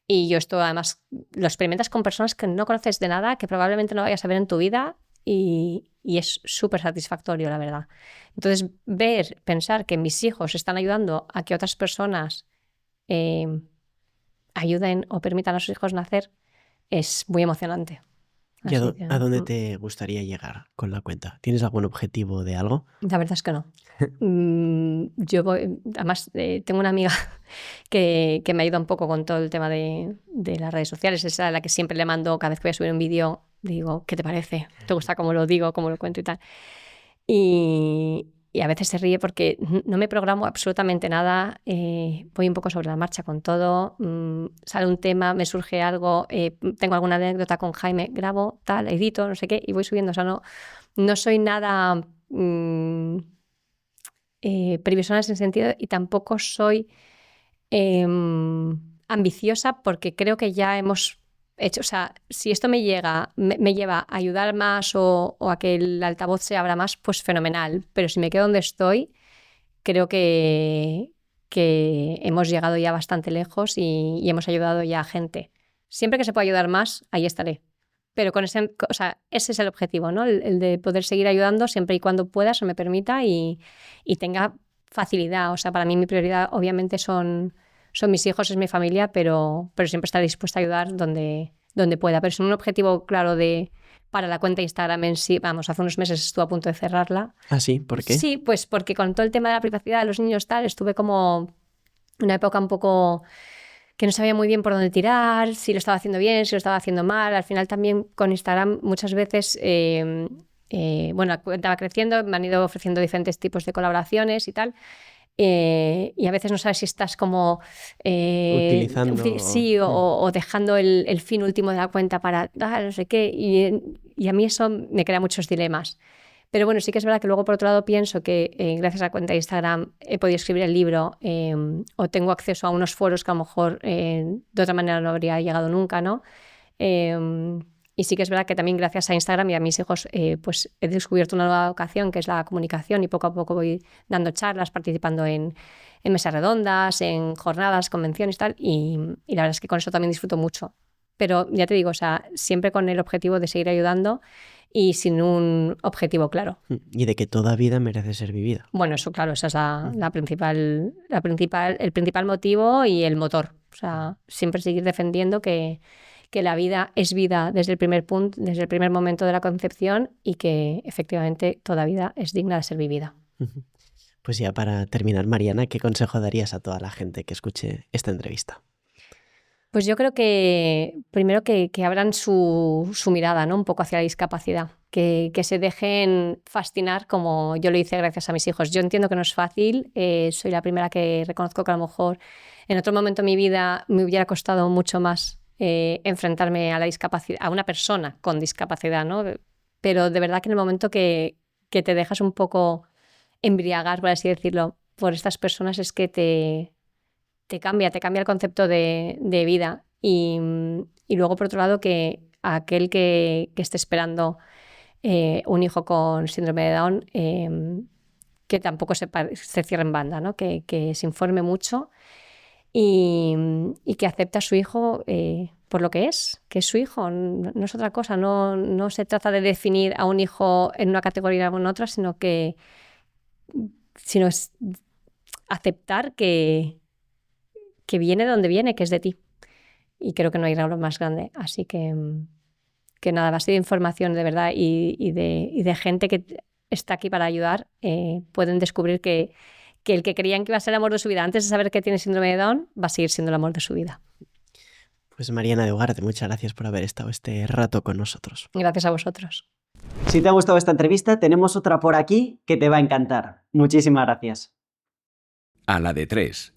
S1: Y yo esto además lo experimentas con personas que no conoces de nada, que probablemente no vayas a ver en tu vida y es súper satisfactorio, la verdad. Entonces, pensar que mis hijos están ayudando a que otras personas ayuden o permitan a sus hijos nacer es muy emocionante.
S2: ¿Y
S1: Así que,
S2: a dónde te gustaría llegar con la cuenta? ¿Tienes algún objetivo de algo?
S1: la verdad es que no. Yo además, tengo una amiga que me ayuda un poco con todo el tema de las redes sociales. Es a la que siempre le mando, cada vez que voy a subir un vídeo, digo, ¿qué te parece? ¿Te gusta cómo lo digo, cómo lo cuento y tal? Y a veces se ríe porque no me programo absolutamente nada, voy un poco sobre la marcha con todo, sale un tema, me surge algo, tengo alguna anécdota con Jaime, grabo, tal, edito, no sé qué, y voy subiendo. O sea, no soy nada previsora en ese sentido y tampoco soy ambiciosa porque creo que ya hemos hecho, o sea, si esto me lleva a ayudar más o a que el altavoz se abra más, pues fenomenal. Pero si me quedo donde estoy, creo que hemos llegado ya bastante lejos y hemos ayudado ya a gente. Siempre que se pueda ayudar más, ahí estaré. Pero ese es el objetivo, ¿no? El de poder seguir ayudando siempre y cuando pueda, se me permita y tenga facilidad. O sea, para mí mi prioridad obviamente son mis hijos, es mi familia, pero siempre estaré dispuesta a ayudar donde pueda. Pero es un objetivo claro para la cuenta de Instagram en sí. Vamos, hace unos meses estuve a punto de cerrarla.
S2: ¿Ah, sí? ¿Por qué?
S1: Sí, pues porque con todo el tema de la privacidad de los niños tal, estuve como una época un poco que no sabía muy bien por dónde tirar, si lo estaba haciendo bien, si lo estaba haciendo mal. Al final también con Instagram muchas veces, bueno, la cuenta va creciendo, me han ido ofreciendo diferentes tipos de colaboraciones y tal. Y a veces no sabes si estás como
S2: utilizando
S1: sí, o dejando el fin último de la cuenta para no sé qué, y a mí eso me crea muchos dilemas. Pero bueno, sí que es verdad que luego por otro lado pienso que gracias a la cuenta de Instagram he podido escribir el libro, o tengo acceso a unos foros que a lo mejor de otra manera no habría llegado nunca, ¿no? Y sí que es verdad que también gracias a Instagram y a mis hijos pues he descubierto una nueva vocación que es la comunicación y poco a poco voy dando charlas, participando en mesas redondas, en jornadas, convenciones y tal, y la verdad es que con eso también disfruto mucho. Pero ya te digo, o sea, siempre con el objetivo de seguir ayudando y sin un objetivo claro.
S2: Y de que toda vida merece ser vivida.
S1: Bueno, eso claro, esa es el principal motivo y el motor. O sea, siempre seguir defendiendo que la vida es vida desde el primer punto, desde el primer momento de la concepción y que efectivamente toda vida es digna de ser vivida.
S2: Pues ya para terminar, Mariana, ¿qué consejo darías a toda la gente que escuche esta entrevista?
S1: Pues yo creo que primero que abran su mirada, ¿no? Un poco hacia la discapacidad, que se dejen fascinar como yo lo hice gracias a mis hijos. Yo entiendo que no es fácil, soy la primera que reconozco que a lo mejor en otro momento de mi vida me hubiera costado mucho más enfrentarme a la discapacidad, a una persona con discapacidad, ¿no? Pero de verdad que en el momento que te dejas un poco embriagar, por así decirlo, por estas personas es que te cambia el concepto de vida. Y luego, por otro lado, que a aquel que esté esperando un hijo con síndrome de Down, que tampoco se cierre en banda, ¿no? Que se informe mucho y que acepte a su hijo por lo que es su hijo, no es otra cosa, no se trata de definir a un hijo en una categoría o en otra, sino es aceptar que viene de donde viene, que es de ti. Y creo que no hay regalo más grande. Así que nada, base de información de verdad y de gente que está aquí para ayudar, pueden descubrir que el que creían que iba a ser el amor de su vida antes de saber que tiene síndrome de Down va a seguir siendo el amor de su vida.
S2: Pues Mariana de Ugarte, muchas gracias por haber estado este rato con nosotros.
S1: Gracias a vosotros.
S5: Si te ha gustado esta entrevista, tenemos otra por aquí que te va a encantar. Muchísimas gracias.
S3: A la de 3.